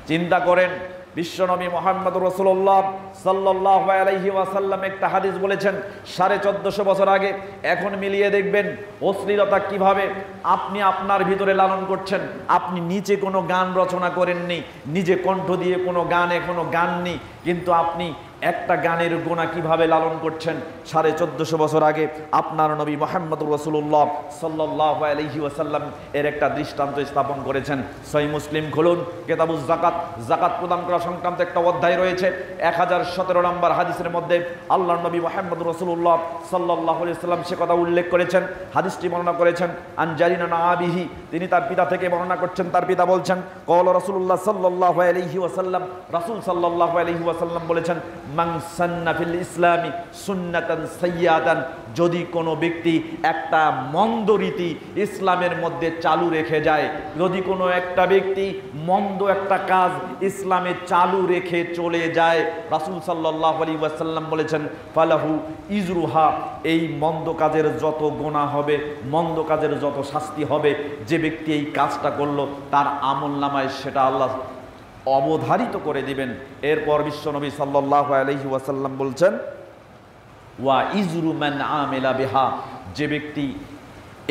চিন্তা করেন, বিশ্বনবী মুহাম্মদুর রাসূলুল্লাহ সাল্লাল্লাহু আলাইহি ওয়াসাল্লাম একটা হাদিস বলেছেন 1450 বছর আগে। এখন মিলিয়ে দেখবেন অশ্লীলতা কিভাবে আপনি আপনার ভিতরে লালন করছেন। আপনি নিচে কোনো গান রচনা করেননি, নিজে কণ্ঠ দিয়ে কোনো গান এখনো গাননি, কিন্তু আপনি একটা গানের গুনাহ কিভাবে লালন করছেন। 1450 বছর আগে আপনার নবী মুহাম্মদুর রাসূলুল্লাহ সাল্লাল্লাহু আলাইহি ওয়াসাল্লাম এর একটা দৃষ্টান্ত স্থাপন করেছেন। সহিহ মুসলিম খুলুন, কিতাবুজ যাকাত, যাকাত প্রদান করা সংক্রান্ত একটা অধ্যায় রয়েছে। 1017 নম্বর হাদিসের মধ্যে আল্লাহর নবী মুহাম্মদুর রাসূলুল্লাহ সাল্লাল্লাহু আলাইহি ওয়াসাল্লাম সে কথা উল্লেখ করেছেন। হাদিসটি বর্ণনা করেছেন আন জারিনা আবিহি, তিনি তার পিতা থেকে বর্ণনা করছেন। তার পিতা বলছেন, ক্বালা রাসূলুল্লাহ সাল্লাল্লাহু আলাইহি ওয়াসাল্লাম, রাসূল সাল্লাল্লাহু আলাইহি ওয়াসাল্লাম বলেছেন, মান সান্না ফিল ইসলামি সুন্নাতান সাইয়্যাতান, যদি কোনো ব্যক্তি একটা মন্দ রীতি ইসলামের মধ্যে চালু রেখে যায়, যদি কোনো একটা ব্যক্তি মন্দ একটা কাজ ইসলামে চালু রেখে চলে যায়, রাসূল সাল্লাল্লাহু আলাইহি ওয়াসাল্লাম বলেছেন, ফালাহু ইজরুহা, এই মন্দ কাজের যত গুনাহ হবে, মন্দ কাজের যত শাস্তি হবে, যে ব্যক্তি এই কাজটা করলো তার আমলনামায় সেটা আল্লাহ অবধারিত করে দিবেন। এরপর বিশ্বনবী সাল্লাল্লাহু আলাইহি ওয়াসাল্লাম বলছেন, ওয়া ইজরু মান আমিলা বিহা, যে ব্যক্তি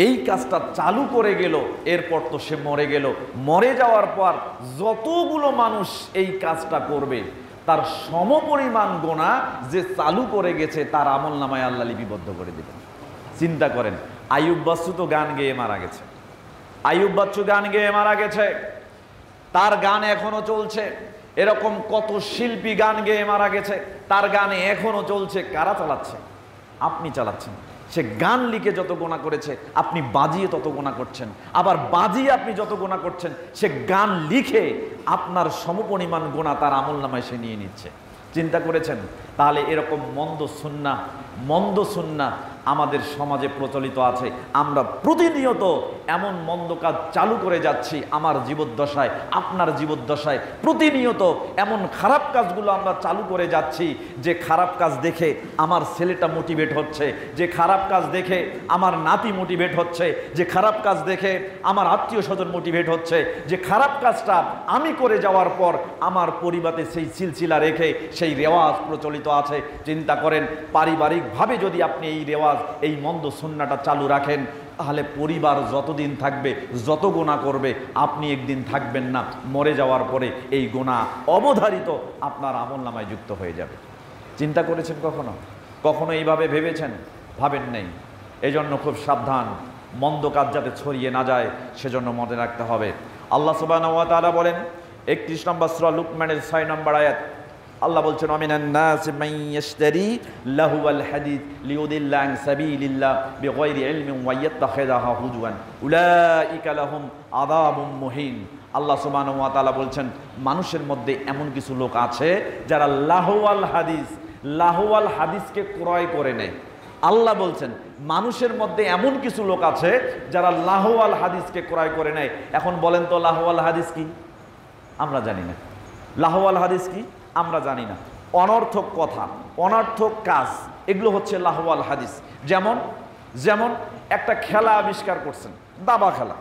এই কাজটা চালু করে গেল এরপর তো সে মরে গেল, মরে যাওয়ার পর যতগুলো মানুষ এই কাজটা করবে তার সমপরিমাণ গুনাহ যে চালু করে গেছে তার আমলনামায় আল্লাহ লিপিবদ্ধ করে দিবেন। চিন্তা করেন, আইয়ুব বাচ্চু তো গান গেয়ে মারা গেছে, আইয়ুব বাচ্চু গান গেয়ে মারা গেছে, তার গান এখনো চলছে। এরকম কত শিল্পী গান গেয়ে মারা গেছে, তার গান এখনো চলছে। কারা চালাচ্ছে? আপনি চালাচ্ছেন। সে গান লিখে যত গুনাহ করেছে আপনি বাজিয়ে তত গুনাহ করছেন, আবার বাজিয়ে আপনি যত গুনাহ করছেন সে গান লিখে আপনার সমপরিমাণ গুনাহ তার আমলনামায় সে নিয়ে নিচ্ছে। চিন্তা করেছেন? তাহলে এরকম মন্দ সুন্নাহ আমাদের সমাজে প্রচলিত আছে। আমরা প্রতিনিয়ত এমন মন্দ কাজ চালু করে যাচ্ছি আমার জীবদ্দশায়, আপনার জীবদ্দশায় প্রতিনিয়ত এমন খারাপ কাজগুলো আমরা চালু করে যাচ্ছি, যে খারাপ কাজ দেখে আমার ছেলেটা মোটিভেট হচ্ছে, যে খারাপ কাজ দেখে আমার নাতি মোটিভেট হচ্ছে, যে খারাপ কাজ দেখে আমার আত্মীয় স্বজন মোটিভেট হচ্ছে, যে খারাপ কাজটা আমি করে যাওয়ার পর আমার পরিবারে সেই সিলসিলা রেখে সেই রেওয়াজ প্রচলিত আছে। চিন্তা করেন, পারিবারিকভাবে যদি আপনি এই রেওয়াজ, এই মন্দ সুন্নাহটা চালু রাখেন, তাহলে পরিবার যতদিন থাকবে, যত গুনাহ করবে, আপনি একদিন থাকবেন না। মরে যাওয়ার পরে এই গুনাহ অবধারিত আপনার আমলনামায় যুক্ত হয়ে যাবে। চিন্তা করেছেন কখনো? কখনো এইভাবে ভেবেছেন? ভাবেন নাই। এজন্য খুব সাবধান, মন্দ কাজ যাতে ছড়িয়ে না যায় সেজন্য মনে রাখতে হবে। আল্লাহ সুবহানাহু ওয়া তাআলা বলেন 31 নম্বর সূরা লুকমানের 6 নম্বর আয়াত, আল্লাহ বলছেন, আমিনান নাস মান ইয়াশতারি লাহুল হাদিস লিউদিল্লা আন সাবিলিল্লাহ বিগাইরি ইলমিন ওয়া ইয়াত্তাখিযাহা হুজুয়ান উলাইকা লাহুম আযাবুম মুহিন। আল্লাহ সুবহানাহু ওয়া তাআলা বলছেন, মানুষের মধ্যে এমন কিছু লোক আছে যারা লাহুল হাদিসকে ক্রয় করে নেয়। আল্লাহ বলছেন, মানুষের মধ্যে এমন কিছু লোক আছে যারা লাহুল হাদিসকে ক্রয় করে নেয়। এখন বলেন তো লাহুল হাদিস কি? আমরা জানি না। লাহুল হাদিস কি? আমরা জানি না। অনর্থক কথা, অনর্থক কাজ, এগুলো হচ্ছে লাহুল হাদিস। যেমন একটা খেলা আবিষ্কার করছেন, দাবা খেলা,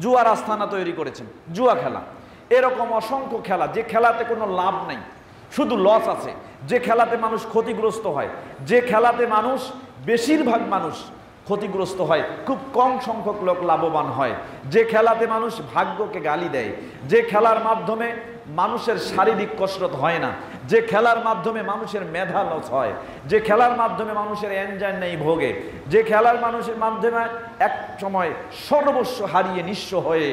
জুয়ার আস্তানা তৈরি করেছেন, জুয়া খেলা। এরকম অসংখ্য খেলা, যে খেলাতে কোনো লাভ নাই, শুধু লস আছে, যে খেলাতে মানুষ ক্ষতিগ্রস্ত হয়, যে খেলাতে মানুষ, বেশিরভাগ মানুষ ক্ষতিগ্রস্ত হয়, খুব কম সংখ্যক লোক লাভবান হয়, যে খেলাতে মানুষ ভাগ্যকে গালি দেয়, যে খেলার মাধ্যমে মানুষের শারীরিক কসরত হয় না, যে খেলার মাধ্যমে মানুষের মেধা লস হয়, যে খেলার মাধ্যমে মানুষের এনজয় নেই ভোগে, যে খেলার মানুষের মাধ্যমে এক সময় সর্বস্ব হারিয়ে নিঃস্ব হয়ে,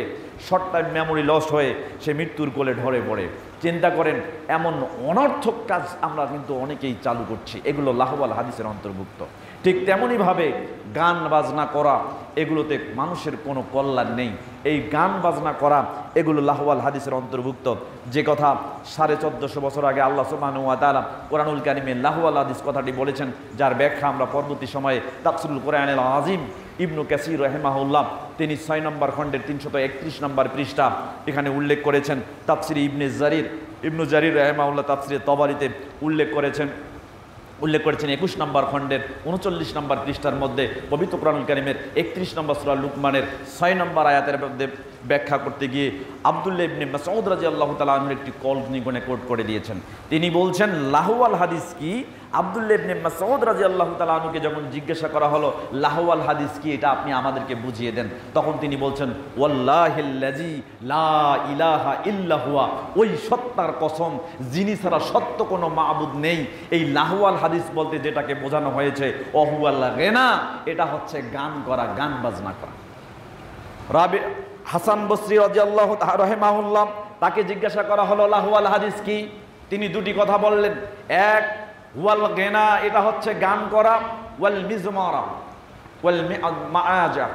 শর্ট টাইম মেমোরি লস হয়ে সে মৃত্যুর কোলে ঢলে পড়ে। চিন্তা করেন, এমন অনর্থক কাজ আমরা কিন্তু অনেকেই চালু করছি, এগুলো লাহুল হাদিসের অন্তর্ভুক্ত। ঠিক তেমনইভাবে গান বাজনা করা, এগুলোতে মানুষের কোনো কল্যাণ নেই। এই গান বাজনা করা, এগুলো লাহুল হাদিসের অন্তর্ভুক্ত। যে কথা 1450 বছর আগে আল্লাহ সুবহানাহু ওয়া তাআলা কোরআনুল কারীমে লাহুল হাদিস কথাটি বলেছেন, যার ব্যাখ্যা আমরা পরবর্তী সময়ে তাফসীরুল কোরআনুল আযীম ইবনু কাসীর রাহিমাহুল্লাহ তিনি 6 নম্বর খণ্ডের 331 নম্বর পৃষ্ঠা এখানে উল্লেখ করেছেন। তাফসীর ইবনু জারির রাহিমাহুল্লাহ তাফসীরে তবারিতে উল্লেখ করেছেন 21 নম্বর খণ্ডের 39 নম্বর পৃষ্ঠার মধ্যে পবিত্র কোরআনুল কারীমের 31 নম্বর সূরা লুকমানের 6 নম্বর আয়াতের মধ্যে ব্যাখ্যা করতে গিয়ে আব্দুল্লাহ ইবনে মাসউদ রাদিয়াল্লাহু তাআলা আনহুর একটি কল নিগণে কোট করে দিয়েছেন। তিনি বলছেন, লাহুল হাদিস কি? আব্দুল্লাহ ইবনে মাসউদ রাদিয়াল্লাহু তাআলা আনহুকে যখন জিজ্ঞাসা করা হলো লাহুল হাদিস কি, এটা আপনি আমাদেরকে বুঝিয়ে দেন, তখন তিনি বলছেন, ওয়াল্লাহিল্লাযী লা ইলাহা ইল্লা হুয়া, ওই সত্তার কসম যিনি ছাড়া সত্য কোনো মাবুদ নেই। এই লাহুল হাদিস বলতে যেটাকে বোঝানো হয়েছে, ওহুয়াল গিনা, এটা হচ্ছে গান করা, গান বাজনা করা। হাসান বসরি রাদিয়াল্লাহু তাআলা রাহিমাহুল্লাহ, তাকে জিজ্ঞাসা করা হলো লাহুল হাদিস কি? তিনি দুটি কথা বললেন। এক, ওয়াল গিনা, এটা হচ্ছে গান করা, ওয়াল মিজমারা ওয়াল মাআজা,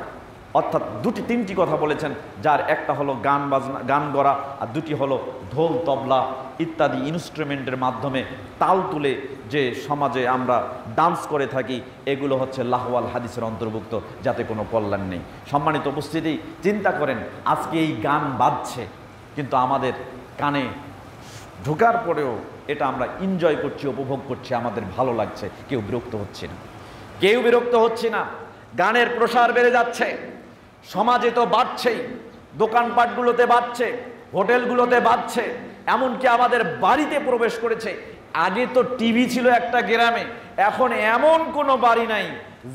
অর্থাৎ তিনটি কথা বলেছেন, যার একটা হলো গান বাজনা, গান করা, আর দুটি হলো ঢোল তবলা ইত্যাদি ইনস্ট্রুমেন্টের মাধ্যমে তাল তুলে যে সমাজে আমরা ডান্স করে থাকি, এগুলো হচ্ছে লাহুল হাদিসের অন্তর্ভুক্ত, যাতে কোনো কল্যাণ নেই। সম্মানিত উপস্থিতি, চিন্তা করেন, আজকে এই গান বাজছে, কিন্তু আমাদের কানে ঢোকার পরেও এটা আমরা এনজয় করছি, উপভোগ করছি, আমাদের ভালো লাগছে, কেউ বিরক্ত হচ্ছে না। গানের প্রসার বেড়ে যাচ্ছে, সমাজে তো বাড়ছেই, দোকানপাটগুলোতে বাড়ছে, হোটেলগুলোতে বাড়ছে, এমনকি আমাদের বাড়িতে প্রবেশ করেছে। আগে তো টিভি ছিল একটা গ্রামে, এখন এমন কোনো বাড়ি নাই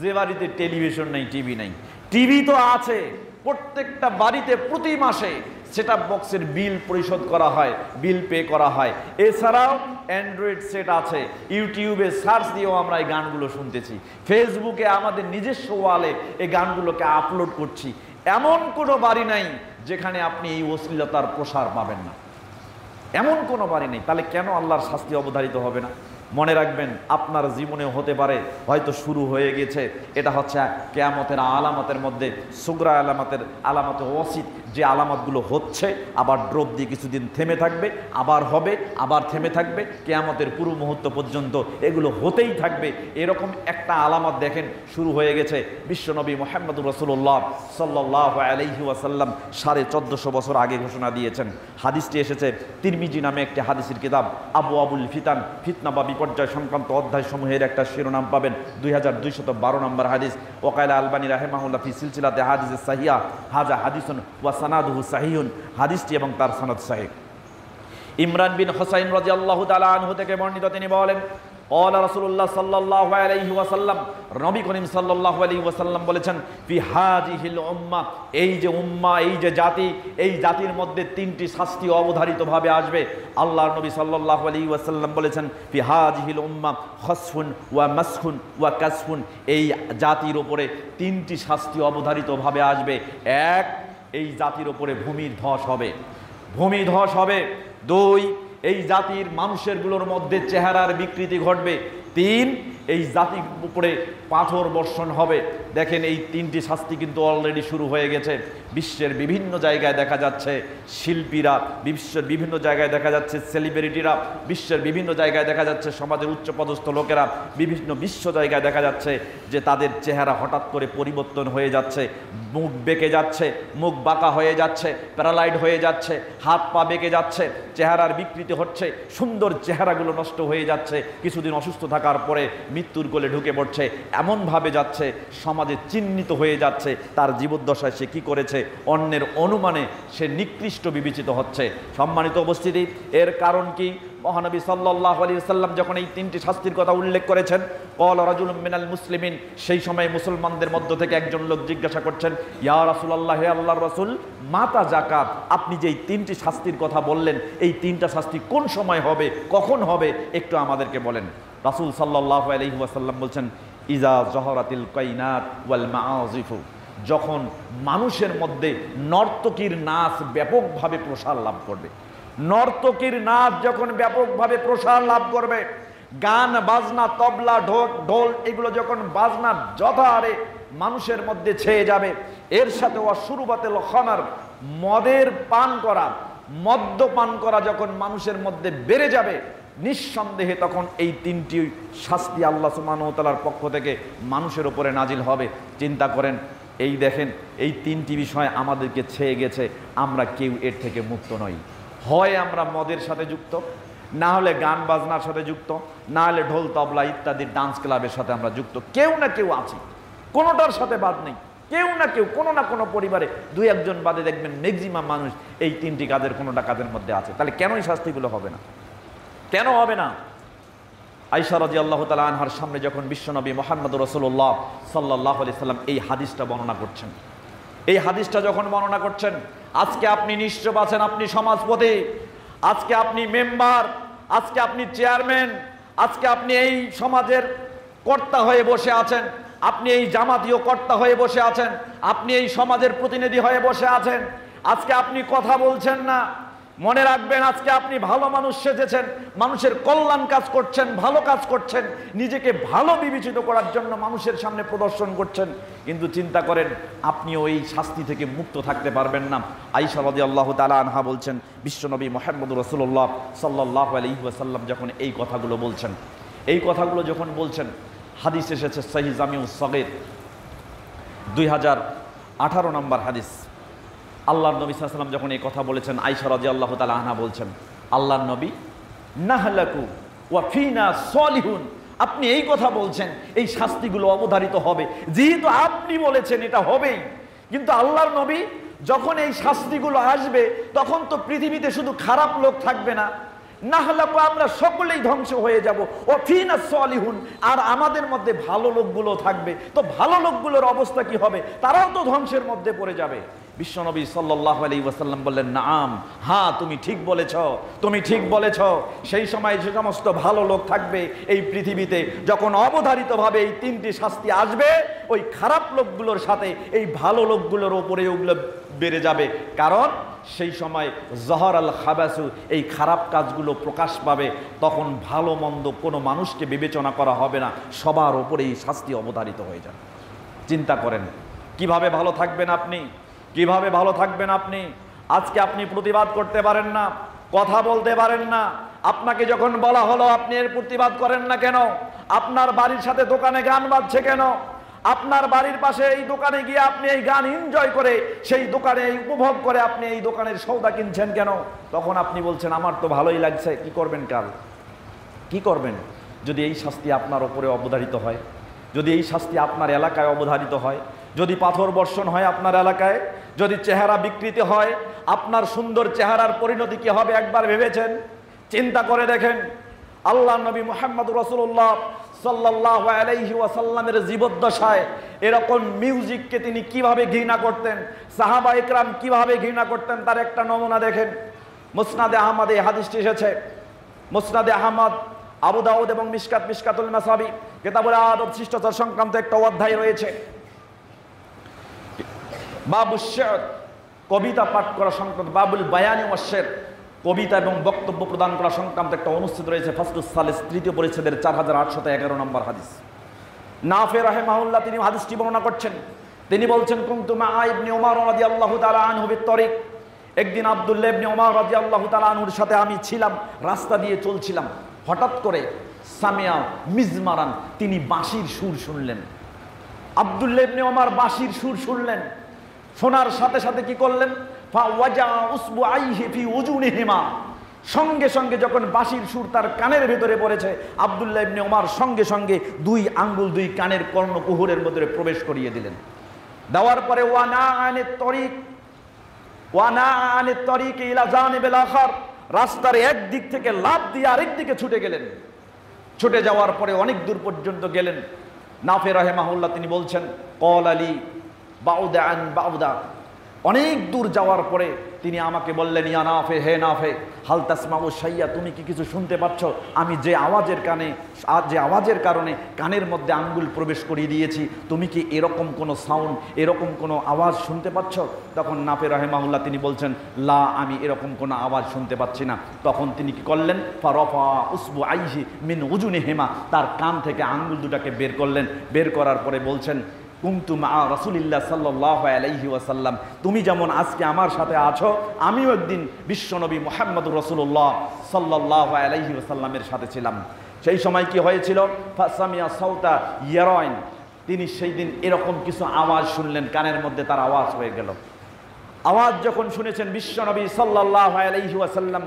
যে বাড়িতে টেলিভিশন নাই, টিভি নাই। টিভি তো আছে, প্রত্যেকটা বাড়িতে প্রতি মাসে সেটআপ বক্সের বিল পরিশোধ করা হয়, বিল পে করা হয়। এছাড়াও অ্যান্ড্রয়েড সেট আছে, ইউটিউবে সার্চ দিয়েও আমরা এই গানগুলো শুনতেছি, ফেসবুকে আমাদের নিজস্ব ওয়ালে এই গানগুলোকে আপলোড করছি। এমন কোনো বাড়ি নাই যেখানে আপনি এই অশ্লীলতার প্রসার পাবেন না, এমন কোনো বাড়ি নেই। তাহলে কেন আল্লাহর শাস্তি অবধারিত হবে না? মনে রাখবেন, আপনার জীবনেও হতে পারে, হয়তো শুরু হয়ে গেছে। এটা হচ্ছে কিয়ামতের আলামতের মধ্যে সুগরা আলামতে ওয়াসিত, যে আলামতগুলো হচ্ছে, আবার ড্রপ দিয়ে কিছুদিন থেমে থাকবে, আবার হবে, আবার থেমে থাকবে, কিয়ামতের পুরো মুহূর্ত পর্যন্ত এগুলো হতেই থাকবে। এরকম একটা আলামত দেখেন শুরু হয়ে গেছে। বিশ্বনবী মুহাম্মদুর রাসূলুল্লাহ সাল্লাল্লাহু আলাইহি ওয়াসাল্লাম 1450 বছর আগে ঘোষণা দিয়েছেন। হাদিসটি এসেছে তিরমিজি নামে একটি হাদিসের কিতাব, আবু আবুল ফিতান, ফিতনা বা বিপর্যয় সংক্রান্ত অধ্যায় সমূহের একটা শিরোনাম পাবেন, 2212 নম্বর হাদিস। ওয়াকাইলা আলবানী রাহিমাহুল্লাহ ফি সিলসিলাতে হাদিস সাহিহা হাযা হাদিসুন ওয়া সানাদুহু সাহিহুন, হাদিসটি এবং তার সনদ সহিহ। ইমরান বিন হুসাইন রাদিয়াল্লাহু তাআলা আনহু থেকে বর্ণিত, তিনি বলেন ক্বালা রাসূলুল্লাহ সাল্লাল্লাহু আলাইহি ওয়াসাল্লাম, নবী করিম সাল্লাল্লাহু আলাইহি ওয়াসাল্লাম বলেছেন, ফি হাযিহিল উম্মাহ, এই যে উম্মাহ, এই যে জাতি, এই জাতির মধ্যে তিনটি শাস্তি অবধারিতভাবে আসবে। আল্লাহর নবী সাল্লাল্লাহু আলাইহি ওয়াসাল্লাম বলেছেন, ফি হাযিহিল উম্মাহ খাসফুন ওয়া মাসখুন ওয়া কাসফুন, এই জাতির উপরে তিনটি শাস্তি অবধারিতভাবে আসবে। এক, এই জাতির উপরে ভূমির ধস হবে, ভূমিধস হবে। দুই, এই জাতির মানুষেরগুলোর মধ্যে চেহারার বিকৃতি ঘটবে। তিন, এই জাতির উপরে পাথর বর্ষণ হবে। দেখেন এই তিনটি শাস্তি কিন্তু অলরেডি শুরু হয়ে গেছে। বিশ্বের বিভিন্ন জায়গায় দেখা যাচ্ছে শিল্পীরা, বিশ্বের বিভিন্ন জায়গায় দেখা যাচ্ছে সেলিব্রিটিরা, বিশ্বের বিভিন্ন জায়গায় দেখা যাচ্ছে সমাজের উচ্চপদস্থ লোকেরা, বিভিন্ন বিশ্ব জায়গায় দেখা যাচ্ছে যে তাদের চেহারা হঠাৎ করে পরিবর্তন হয়ে যাচ্ছে, মুখ বেঁকে যাচ্ছে, মুখ বাঁকা হয়ে যাচ্ছে, প্যারালাইড হয়ে যাচ্ছে, হাত পা বেঁকে যাচ্ছে, চেহারার বিকৃতি হচ্ছে, সুন্দর চেহারাগুলো নষ্ট হয়ে যাচ্ছে, কিছুদিন অসুস্থ থাকার পরে মৃত্যুর কোলে ঢুকে পড়ছে, এমনভাবে যাচ্ছে সমাজে চিহ্নিত হয়ে যাচ্ছে তার জীবদ্দশায় সে কি করেছে, অন্যের অনুমানে সে নিকৃষ্ট বিবেচিত হচ্ছে। সম্মানিত উপস্থিতি, এর কারণ কি? মহানবী সাল্লাল্লাহু আলাইহি ওয়াসাল্লাম যখন এই তিনটি শাস্তির কথা উল্লেখ করেছেন, ক্বালা রাজুলুম মিনাল মুসলিমিন, সেই সময় মুসলমানদের মধ্য থেকে একজন লোক জিজ্ঞাসা করছেন, ইয়া রাসূলুল্লাহ, হে আল্লাহর রাসূল, মাতা যাকাত, আপনি যে এই তিনটি শাস্তির কথা বললেন, এই তিনটা শাস্তি কোন সময় হবে, কখন হবে, একটু আমাদেরকে বলেন। রাসূল সাল্লাল্লাহু আলাইহি ওয়াসাল্লাম বলছেন, ইজা জহরাতিল কাইনাত ওয়াল মাআজিফু, যখন মানুষের মধ্যে নর্তকীর নাচ ব্যাপকভাবে প্রসার লাভ করবে। নর্তকীর নাচ যখন ব্যাপকভাবে প্রসার লাভ করবে, গান বাজনা, তবলা, ঢোল এগুলো যখন বাজনা যথাহারে মানুষের মধ্যে ছেয়ে যাবে, এর সাথে ওয়াশুরুবাতিল খামার, মদের পান করা, মদ্যপান করা যখন মানুষের মধ্যে বেড়ে যাবে, নিঃসন্দেহে তখন এই তিনটি শাস্তি আল্লাহ সুবহানাহু ওয়া তাআলার পক্ষ থেকে মানুষের উপরে নাজিল হবে। চিন্তা করেন, এই দেখেন এই তিনটি বিষয় আমাদেরকে ছেয়ে গেছে, আমরা কেউ এর থেকে মুক্ত নই। হয় আমরা মদের সাথে যুক্ত, না হলে গান বাজনার সাথে যুক্ত, না হলে ঢোল তবলা ইত্যাদি ডান্স ক্লাবের সাথে আমরা যুক্ত। কেউ না কেউ আছি, কোনোটার সাথে বাদ নেই। কেউ না কেউ, কোনো না কোনো পরিবারে দুই একজন বাদে দেখবেন ম্যাক্সিমাম মানুষ এই তিনটি কাজের কোনোটা কাজের মধ্যে আছে। তাহলে কেন এই শাস্তিগুলো হবে না? কেন হবে না? আয়েশা রাদিয়াল্লাহু তাআলা আনহার সামনে যখন বিশ্বনবী মুহাম্মদুর রাসূলুল্লাহ সাল্লাল্লাহু আলাইহি সাল্লাম এই হাদিসটা বর্ণনা করছেন, এই হাদিসটা যখন বর্ণনা করছেন, আজকে আপনি নিশ্চয় আছেন, আপনি সমাজপতি, আজকে আপনি মেম্বার, আজকে আপনি চেয়ারম্যান, আজকে আপনি এই সমাজের কর্তা হয়ে বসে আছেন, আপনি এই জামাতীয় কর্তা হয়ে বসে আছেন, আপনি এই সমাজের প্রতিনিধি হয়ে বসে আছেন। আজকে আপনি কথা বলছেন না, মনে রাখবেন আজকে আপনি ভালো মানুষ সেজেছেন, মানুষের কল্যাণ কাজ করছেন, ভালো কাজ করছেন, নিজেকে ভালো বিবেচিত করার জন্য মানুষের সামনে প্রদর্শন করছেন। কিন্তু চিন্তা করেন, আপনিও এই শাস্তি থেকে মুক্ত থাকতে পারবেন না। আয়েশা রাদিয়াল্লাহু তাআলা আনহা বলছেন, বিশ্বনবী মুহাম্মদুর রাসূলুল্লাহ সাল্লাল্লাহু আলাইহি ওয়াসাল্লাম যখন এই কথাগুলো বলছেন, এই কথাগুলো যখন বলছেন, হাদিস এসেছে সহিহ জামিউস সগীর 2018 নম্বর হাদিস। আল্লাহর নবী সাল্লাল্লাহু আলাইহি ওয়াসাল্লাম যখন এই কথা বলেছেন, আয়েশা রাদিয়াল্লাহু তাআলা আনহা বলছেন, আল্লাহর নবী, নাহলাকু ওয়া ফিনা সলিহুন, আপনি এই কথা বলছেন এই শাস্তিগুলো অবধারিত হবে, যেহেতু আপনি বলেছেন এটা হবেই। কিন্তু আল্লাহর নবী, যখন এই শাস্তিগুলো আসবে তখন তো পৃথিবীতে শুধু খারাপ লোক থাকবে না, নাহলাকু, আমরা সকলেই ধ্বংস হয়ে যাব, ও ফিনা সলিহুন, আর আমাদের মধ্যে ভালো লোকগুলো থাকবে। তো ভালো লোকগুলোর অবস্থা কি হবে? তারাও তো ধ্বংসের মধ্যে পড়ে যাবে। বিশ্বনবী সাল্লাল্লাহু আলাইহি ওয়াসাল্লাম বললেন, নাম, হ্যাঁ তুমি ঠিক বলেছ, তুমি ঠিক বলেছ। সেই সময় যে সমস্ত ভালো লোক থাকবে এই পৃথিবীতে, যখন অবধারিতভাবে এই তিনটি শাস্তি আসবে, ওই খারাপ লোকগুলোর সাথে এই ভালো লোকগুলোর ওপরে ওগুলো বেড়ে যাবে। কারণ সেই সময় জহর আল খাবাসু, এই খারাপ কাজগুলো প্রকাশ পাবে। তখন ভালো মন্দ কোনো মানুষকে বিবেচনা করা হবে না, সবার ওপরে এই শাস্তি অবধারিত হয়ে যাবে। চিন্তা করেন কিভাবে ভালো থাকবেন আপনি, কিভাবে ভালো থাকবেন আপনি? আজকে আপনি প্রতিবাদ করতে পারেন না, কথা বলতে পারেন না। আপনাকে যখন বলা হলো আপনি এর প্রতিবাদ করেন না কেন? আপনার বাড়ির সাথে দোকানে গান বাজছে কেন? আপনার বাড়ির পাশে এই দোকানে গিয়ে আপনি এই গান এনজয় করে, সেই দোকানে এই উপভোগ করে আপনি এই দোকানের সওদা কিনছেন কেন? তখন আপনি বলছেন আমার তো ভালোই লাগছে। কি করবেন কাল? কি করবেন যদি এই শাস্তি আপনার ওপরে অবধারিত হয়? যদি এই শাস্তি আপনার এলাকায় অবধারিত হয়? যদি পাথর বর্ষণ হয় আপনার এলাকায়? যদি চেহারা বিকৃতি হয়, আপনার সুন্দর চেহারার পরিণতি কি হবে একবার ভেবেছেন? চিন্তা করে দেখেন। আল্লাহ নবী মুহাম্মদ রাসূলুল্লাহ সাল্লাল্লাহু আলাইহি ওয়াসাল্লামের জীবদ্দশায় এরকম মিউজিককে তিনি কিভাবে ঘৃণা করতেন, সাহাবা ইকরাম কিভাবে ঘৃণা করতেন, তার একটা নমুনা দেখেন। মুসনাদে আহমদে হাদিসটি এসেছে। মুসনাদে আহমদ, আবু দাউদ এবং মিশকাতুল মাসাবি কিতাবুল আদব শিষ্টাচার সংক্রান্ত একটা অধ্যায় রয়েছে। বাবুশ শি'r, কবিতা পাঠ করা সংক্রান্ত, বাবুল বায়ানি ওয়াশ শি'r, কবিতা এবং বক্তব্য প্রদান করা সংক্রান্ত একটা অনুচ্ছেদ রয়েছে ফাসলুস সালিস, তৃতীয় পরিচ্ছেদের 4811 নম্বর হাদিস। নাফি রাহিমাহুল্লাহ তিনি হাদিসটি বর্ণনা করছেন। তিনি বলছেন, কুনতু মা ইবনে উমর রাদিয়াল্লাহু তাআলা আনহু বিত-তরিক, একদিন আব্দুল্লাহ ইবনে উমর রাদিয়াল্লাহু তাআলা আনহুর সাথে আমি ছিলাম, রাস্তা দিয়ে চলছিলাম। হঠাৎ করে সামিয়া মিজমারান, তিনি বাঁশির সুর শুনলেন। আব্দুল্লাহ ইবনে উমর বাঁশির সুর শুনলেন। শোনার সাথে সাথে কি করলেন? ফাওয়াজা উসবুআইহি ফি উজুনিহিমা, সঙ্গে সঙ্গে যখন বাঁশির সুর তার কানের ভেতরে পড়েছে, আব্দুল্লাহ ইবনে উমর সঙ্গে সঙ্গে দুই আঙ্গুল দুই কানের কর্ণকুহরের মধ্যে প্রবেশ করিয়ে দিলেন। দেওয়ার পরে ওয়ানা আনিত তরিক ইলা জানিবিল আখার, রাস্তার এক দিক থেকে লাফ দিয়ে আরেক দিকে ছুটে গেলেন। ছুটে যাওয়ার পরে অনেক দূর পর্যন্ত গেলেন। নাফি রাহিমাহুল্লাহ তিনি বলছেন, ক্বাল আলী বাউদা আন বাউদা, অনেক দূর যাওয়ার পরে তিনি আমাকে বললেন, ইয়া নাফে, হে নাফে, হাল তাসমাউ শাইয়া, তুমি কি কিছু শুনতে পাচ্ছ? আমি যে আওয়াজের কারণে কানের মধ্যে আঙ্গুল প্রবেশ করিয়ে দিয়েছি, তুমি কি এরকম কোনো সাউন্ড, এরকম কোনো আওয়াজ শুনতে পাচ্ছ? তখন নাফি রাহিমাহুল্লাহ তিনি বলছেন, লা, আমি এরকম কোনো আওয়াজ শুনতে পাচ্ছি না। তখন তিনি কি করলেন? ফারাফা উসবুআইহি মিন উজুনিহিমা, তার কান থেকে আঙ্গুল দুটাকে বের করলেন। বের করার পরে বলছেন, কুনতু মা রাসূলিল্লাহ সাল্লাল্লাহু আলাইহি ওয়াসাল্লাম, তুমি যেমন আজকে আমার সাথে আছো, আমিও একদিন বিশ্বনবী মুহাম্মদুর রাসূলুল্লাহ সাল্লাল্লাহু আলাইহি ওয়াসাল্লামের সাথে ছিলাম। সেই সময় কি হয়েছিল? ফাসামিয়া সাউতা ইয়ারাইন, তিনি সেই দিন এরকম কিছু আওয়াজ শুনলেন, কানের মধ্যে তার আওয়াজ হয়ে গেল। আওয়াজ যখন শুনেছেন বিশ্বনবী সাল্লাল্লাহু আলাইহি ওয়াসাল্লাম,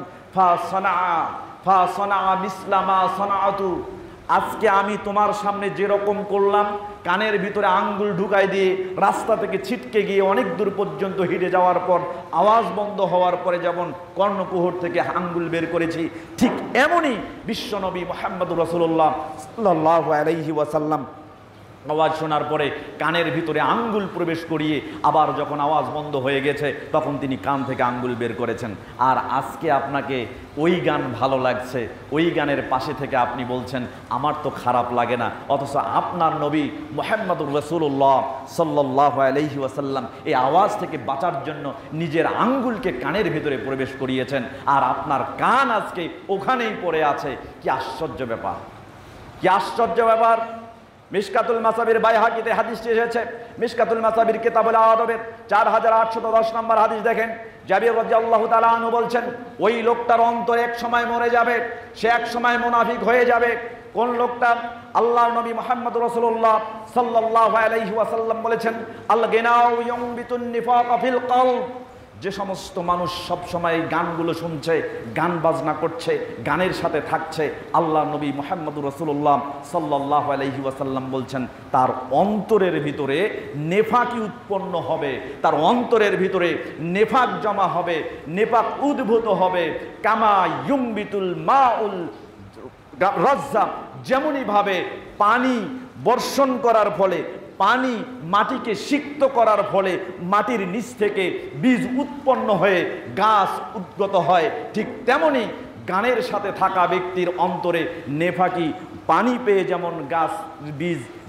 ফাসানা মিসলা মা সানাআতু, আজকে আমি তোমার সামনে যেরকম করলাম, কানের ভিতরে আঙ্গুল ঢুকাই দিয়ে রাস্তা থেকে ছিটকে গিয়ে অনেক দূর পর্যন্ত হেঁটে যাওয়ার পর আওয়াজ বন্ধ হওয়ার পরে যেমন কর্ণকুহর থেকে আঙ্গুল বের করেছি, ঠিক এমনই বিশ্বনবী মুহাম্মদুর রাসূলুল্লাহ সাল্লাল্লাহু আলাইহি ওয়াসাল্লাম আওয়াজ শোনার পরে কানের ভিতরে আঙ্গুল প্রবেশ করিয়ে আবার যখন আওয়াজ বন্ধ হয়ে গেছে তখন তিনি কান থেকে আঙ্গুল বের করেছেন। আর আজকে আপনাকে ওই গান ভালো লাগছে, ওই গানের পাশে থেকে আপনি বলছেন আমার তো খারাপ লাগে না, অথচ আপনার নবী মুহাম্মদুর রাসূলুল্লাহ সাল্লাল্লাহু আলাইহি ওয়াসাল্লাম এই আওয়াজ থেকে বাঁচার জন্য নিজের আঙ্গুলকে কানের ভিতরে প্রবেশ করিয়েছেন, আর আপনার কান আজকে ওখানেই পড়ে আছে। কি আশ্চর্য ব্যাপার, কি আশ্চর্য ব্যাপার। মিশকাতুল মাসাবির বাইহাকিতে হাদিসটি এসেছে। মিশকাতুল মাসাবির কিতাবুল আদবের 4810 নম্বর হাদিস দেখেন। জাবির রাদিয়াল্লাহু তাআলা আনহু বলছেন, ওই লোকটার অন্তর এক সময় মরে যাবে, সে এক সময় মুনাফিক হয়ে যাবে। কোন লোকটা? আল্লাহর নবী মুহাম্মদ রাসূলুল্লাহ সাল্লাল্লাহু আলাইহি ওয়াসাল্লাম বলেছেন, আল গিনাউ ইউনবিতুন নিফাকা ফিল কলব, যে সমস্ত মানুষ সব সময় গানগুলো শুনছে, গান বাজনা করছে, গানের সাথে থাকছে, আল্লাহ নবী মুহাম্মদুর রাসূলুল্লাহ সাল্লাল্লাহু আলাইহি ওয়াসাল্লাম বলছেন তার অন্তরের ভিতরে নেফাকি উৎপন্ন হবে, তার অন্তরের ভিতরে নেফাক জমা হবে, নেফাক উদ্ভূত হবে। কামা ইউমবিতুল মাউল রাজ্জা, যেমনই ভাবে পানি বর্ষণ করার ফলে, পানি মাটিকে সিক্ত করার ফলে মাটির নিচ থেকে বীজ উৎপন্ন হয়ে গাছ উদ্গত হয়, ঠিক তেমনি গানের সাথে থাকা ব্যক্তির অন্তরে নেফাকি পানি পেয়ে যেমন গাছ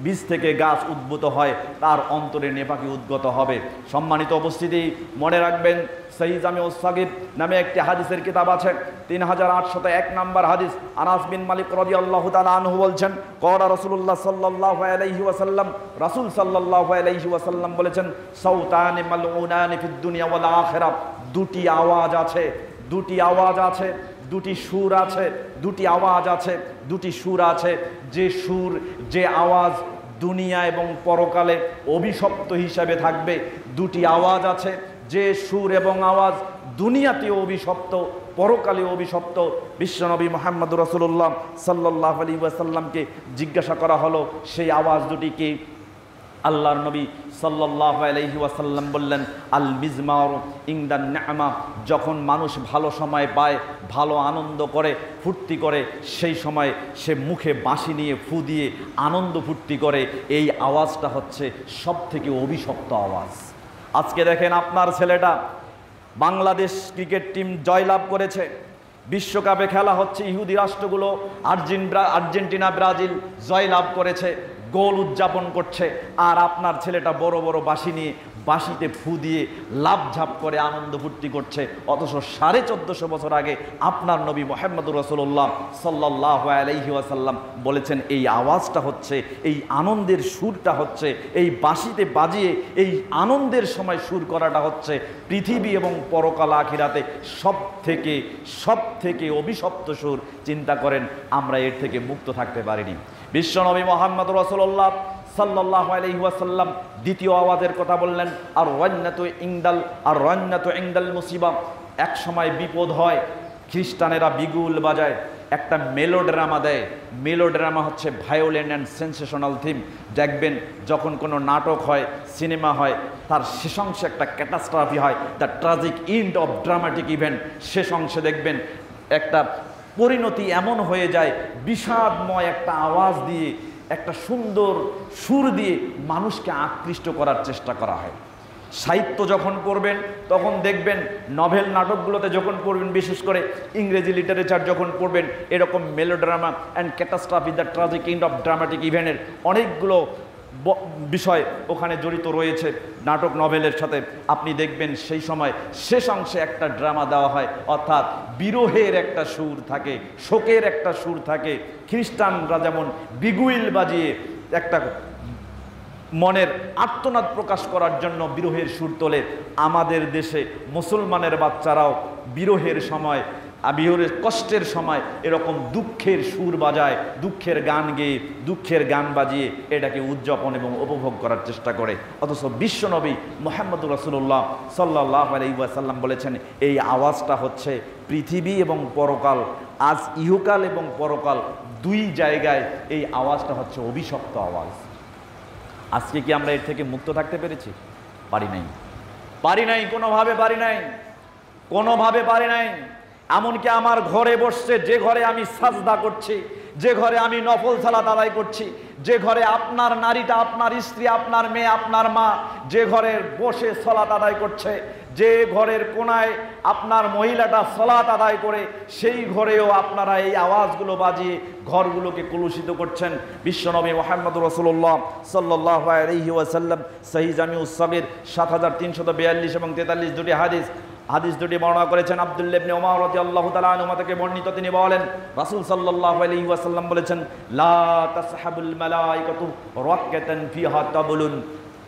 বীজ থেকে গাছ উদ্ভূত হয়, তার অন্তরে নেফাকি উদ্গত হবে। সম্মানিত উপস্থিতি, মনে রাখবেন সহিহ জামিউস সাগীর নামে একটি হাদিসের কিতাব আছে, 3801 নম্বর হাদিস। আনাস বিন মালিক রাদিয়াল্লাহু তাআলা আনহু বলছেন, ক্বালা রাসূলুল্লাহ সাল্লাল্লাহু আলাইহি ওয়াসাল্লাম, রাসূল সাল্লাল্লাহু আলাইহি ওয়াসাল্লাম বলেছেন, সাউতানি মালউনানি ফিদ দুনিয়া ওয়াল আখিরাহ। দুটি আওয়াজ আছে, দুটি আওয়াজ আছে, দুটি সুর আছে, দুটি আওয়াজ আছে, দুটি সুর আছে। যে সুর, যে আওয়াজ দুনিয়া এবং পরকালে অভিশপ্ত হিসাবে থাকবে। দুটি আওয়াজ আছে, যে সুর এবং আওয়াজ দুনিয়াতেও অভিশপ্ত, পরকালেও অভিশপ্ত। বিশ্বনবী মুহাম্মদুর রাসূলুল্লাহ সাল্লাল্লাহু আলাইহি ওয়াসাল্লামকে জিজ্ঞাসা করা হলো, সেই আওয়াজ দুটি কি? আল্লাহর নবী সাল্লাল্লাহু আলাইহি ওয়াসাল্লাম বললেন, আল মিজমার ইনদান নি'মা। যখন মানুষ ভালো সময় পায়, ভালো আনন্দ করে, ফুর্তি করে, সেই সময় সে মুখে বাঁশি নিয়ে ফু দিয়ে আনন্দ ফুর্তি করে। এই আওয়াজটা হচ্ছে সব থেকে অভিশপ্ত আওয়াজ। আজকে দেখেন, আপনার ছেলেটা, বাংলাদেশ ক্রিকেট টিম জয়লাভ করেছে, বিশ্বকাপে খেলা হচ্ছে, ইহুদি রাষ্ট্রগুলো আর্জেন্টিনা, ব্রাজিল জয়লাভ করেছে, গোল উদযাপন করছে, আর আপনার ছেলেটা বড় বড় বাঁশি নিয়ে বাঁশিতে ফু দিয়ে লাফঝাপ করে আনন্দ ফুর্তি করছে। অথচ 1450 বছর আগে আপনার নবী মুহাম্মদুর রাসূলুল্লাহ সাল্লাল্লাহু আলাইহি ওয়াসাল্লাম বলেছেন, এই আওয়াজটা হচ্ছে, এই আনন্দের সুরটা হচ্ছে, এই বাঁশিতে বাজিয়ে এই আনন্দের সময় সুর করাটা হচ্ছে পৃথিবী এবং পরকাল আখিরাতে সব থেকে অভিশপ্ত সুর। চিন্তা করেন, আমরা এর থেকে মুক্ত থাকতে পারিনি। বিশ্বনবী মুহাম্মদুর রাসূলুল্লাহ সাল্লাল্লাহু আলাইহি ওয়াসাল্লাম দ্বিতীয় আওয়াজের কথা বললেন, আর রান্নাতু ইনদাল মুসিবা। এক সময় বিপদ হয়, খ্রিস্টানেরা বিগুল বাজায়, একটা মেলোড্রামা দেয়। মেলোড্রামা হচ্ছে ভায়োলেন্ট অ্যান্ড সেন্সেশনাল থিম। দেখবেন যখন কোনো নাটক হয়, সিনেমা হয়, তার শেষ অংশে একটা ক্যাটাস্ট্রফি হয়, the tragic end of dramatic event. শেষ অংশে দেখবেন একটা পরিণতি এমন হয়ে যায়, বিষাদময় একটা আওয়াজ দিয়ে, একটা সুন্দর সুর দিয়ে মানুষকে আকৃষ্ট করার চেষ্টা করা হয়। সাহিত্য যখন পড়বেন তখন দেখবেন, নভেল নাটকগুলোতে যখন পড়বেন, বিশেষ করে ইংরেজি লিটারেচার যখন পড়বেন, এরকম melodrama and catastrophe, the tragic end of dramatic ইভেন্টের অনেকগুলো বিষয় ওখানে জড়িত রয়েছে নাটক নভেলের সাথে। আপনি দেখবেন সেই সময় শেষ অংশে একটা ড্রামা দেওয়া হয়, অর্থাৎ বিরহের একটা সুর থাকে, শোকের একটা সুর থাকে। খ্রিস্টানরা যেমন বিগুইল বাজিয়ে একটা মনের আর্তনাদ প্রকাশ করার জন্য বিরহের সুর তোলে, আমাদের দেশে মুসলমানের বাচ্চারাও বিরহের সময়, বিরহের কষ্টের সময় এরকম দুঃখের সুর বাজায়, দুঃখের গান গেয়ে, দুঃখের গান বাজিয়ে এটাকে উদযাপন এবং উপভোগ করার চেষ্টা করে। অথচ বিশ্বনবী মুহাম্মদুর রাসূলুল্লাহ সাল্লাল্লাহু আলাইহি ওয়াসাল্লাম বলেছেন, এই আওয়াজটা হচ্ছে পৃথিবী এবং পরকাল, আজ ইহকাল এবং পরকাল দুই জায়গায় এই আওয়াজটা হচ্ছে অভিশপ্ত আওয়াজ। আজকে কি আমরা এর থেকে মুক্ত থাকতে পেরেছি? পারি নাই, কোনোভাবে পারি নাই, কোনোভাবে পারি নাই। এমনকি আমার ঘরে বসছে, যে ঘরে আমি সাজদা করছি, যে ঘরে আমি নফল সালাত আদায় করছি, যে ঘরে আপনার নারীটা, আপনার স্ত্রী, আপনার মেয়ে, আপনার মা যে ঘরে বসে সালাত আদায় করছে, যে ঘরের কোনায় আপনার মহিলাটা সালাত আদায় করে, সেই ঘরেও আপনারা এই আওয়াজগুলো বাজিয়ে ঘরগুলোকে কলুষিত করছেন। বিশ্বনবী মুহাম্মদুর রাসূলুল্লাহ সাল্লাল্লাহু আলাইহি ওয়াসাল্লাম সহিহ জামিউস সাগীর 7342 এবং 43 দুটি হাদিস দুটি বর্ণনা করেছেন। আব্দুল্লাহ ইবনে উমর রাদিয়াল্লাহু তাআলা আনহু থেকে বর্ণিত, তিনি বলেন, রাসূল সাল্লাল্লাহু আলাইহি ওয়াসাল্লাম বলেছেন, লা তাসহাবুল মালাইকাতু রাকাতান ফিহা তাবলুন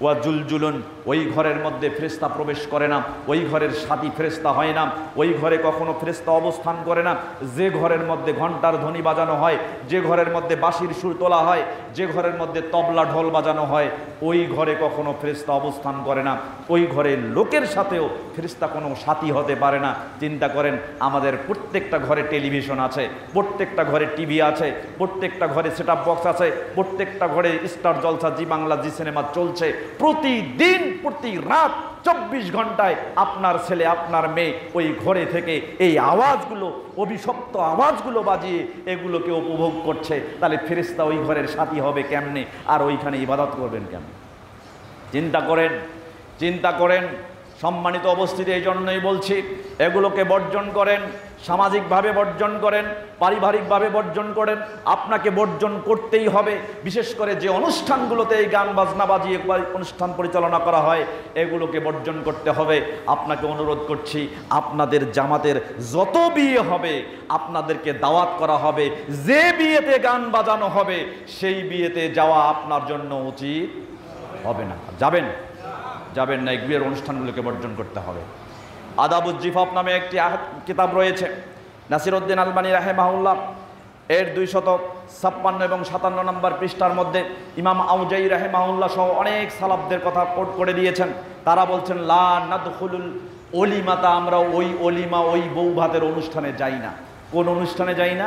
ওয়া জুলজুলুন। ওই ঘরের মধ্যে ফেরেশতা প্রবেশ করে না, ওই ঘরের সাথী ফেরেশতা হয় না, ওই ঘরে কখনো ফেরেশতা অবস্থান করে না। যে ঘরের মধ্যে ঘন্টার ধ্বনি বাজানো হয়, যে ঘরের মধ্যে বাঁশির সুর তোলা হয়, যে ঘরের মধ্যে তবলা ঢোল বাজানো হয়, ওই ঘরে কখনো ফেরেশতা অবস্থান করে না। ওই ঘরের লোকের সাথেও ফেরেশতা কোনো সাথী হতে পারে না। চিন্তা করেন, আমাদের প্রত্যেকটা ঘরে টেলিভিশন আছে, প্রত্যেকটা ঘরে টিভি আছে, প্রত্যেকটা ঘরে সেটআপ বক্স আছে, প্রত্যেকটা ঘরে স্টার জলসা, জি বাংলা, জি সিনেমা চলছে প্রতিদিন, প্রতি রাত 24 ঘন্টায়। আপনার ছেলে, আপনার মেয়ে ওই ঘরে থেকে এই আওয়াজগুলো, অভিশপ্ত আওয়াজগুলো বাজিয়ে এগুলোকে উপভোগ করছে। তাহলে ফেরেশতা ওই ঘরের সাথী হবে কেমনে, আর ওইখানে ইবাদত করবেন কেমনে? চিন্তা করেন। সম্মানিত উপস্থিতি, এই জন্যই বলছি, এগুলোকে বর্জন করেন। সামাজিকভাবে বর্জন করেন, পারিবারিকভাবে বর্জন করেন, আপনাকে বর্জন করতেই হবে। বিশেষ করে যে অনুষ্ঠানগুলোতে এই গান বাজনা বাজিয়ে অনুষ্ঠান পরিচালনা করা হয়, এগুলোকে বর্জন করতে হবে। আপনাকে অনুরোধ করছি, আপনাদের জামাতের যত বিয়ে হবে আপনাদেরকে দাওয়াত করা হবে, যে বিয়েতে গান বাজানো হবে সেই বিয়েতে যাওয়া আপনার জন্য উচিত হবে না। যাবেন না, এই বিয়ের অনুষ্ঠানগুলোকে বর্জন করতে হবে। আদাবুজ জিফাফ নামে একটি কিতাব রয়েছে, নাসিরউদ্দিন আলবানী রাহিমাহুল্লাহ এর 256 এবং 57 নম্বর পৃষ্ঠার মধ্যে ইমাম আউজাই রাহিমাহুল্লাহ সহ অনেক সালাফদের কথা কোট করে দিয়েছেন। তারা বলছেন, লা নাদখুলুল ওলিমাতা, আমরা ওই ওলিমা, ওই বউ ভাতের অনুষ্ঠানে যাই না। কোন অনুষ্ঠানে যাই না?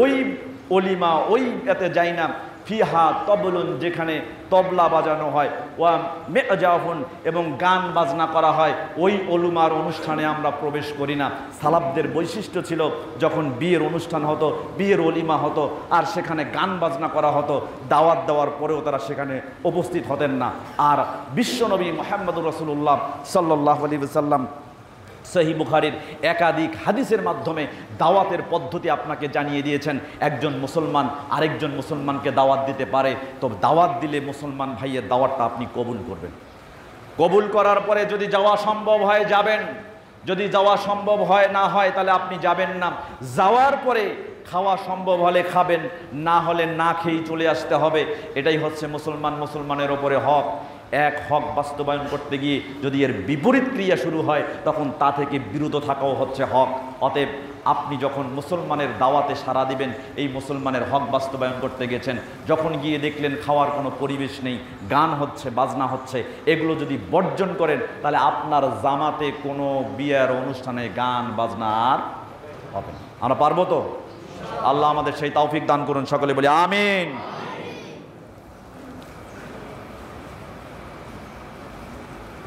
ওই ওলিমা, ওই এতে যাই না। ফিহা তবলুন, যেখানে তবলা বাজানো হয়, ওয়া মেজাহুন, এবং গান বাজনা করা হয়, ওই ওলুমার অনুষ্ঠানে আমরা প্রবেশ করি না। সালাফদের বৈশিষ্ট্য ছিল, যখন বিয়ের অনুষ্ঠান হতো, বিয়ের ওলিমা হতো, আর সেখানে গান বাজনা করা হতো, দাওয়াত দেওয়ার পরেও তারা সেখানে উপস্থিত হতেন না। আর বিশ্বনবী মুহাম্মদুর রাসূলুল্লাহ সাল্লাল্লাহু আলাইহি ওয়াসাল্লাম সহিহ বুখারীর একাধিক হাদিসের মাধ্যমে দাওয়াতের পদ্ধতি আপনাকে জানিয়ে দিয়েছেন। একজন মুসলমান আরেকজন মুসলমানকে দাওয়াত দিতে পারে, তো দাওয়াত দিলে মুসলমান ভাইয়ের দাওয়াতটা আপনি কবুল করবেন। কবুল করার পরে যদি যাওয়া সম্ভব হয় যাবেন, যদি যাওয়া সম্ভব হয় না হয় তাহলে আপনি যাবেন না। যাওয়ার পরে খাওয়া সম্ভব হলে খাবেন, না হলে না খেয়েই চলে আসতে হবে। এটাই হচ্ছে মুসলমানের ওপরে হক। এক হক বাস্তবায়ন করতে গিয়ে যদি এর বিপরীত ক্রিয়া শুরু হয়, তখন তা থেকে বিরত থাকাও হচ্ছে হক। অতএব আপনি যখন মুসলমানের দাওয়াতে সাড়া দিবেন, এই মুসলমানের হক বাস্তবায়ন করতে গেছেন, যখন গিয়ে দেখলেন খাওয়ার কোনো পরিবেশ নেই, গান হচ্ছে, বাজনা হচ্ছে, এগুলো যদি বর্জন করেন, তাহলে আপনার জামাতে কোনো বিয়ের অনুষ্ঠানে গান বাজনা আর হবে না। আমরা পারবো তো? আল্লাহ আমাদের সেই তৌফিক দান করুন, সকলে বলি আমিন।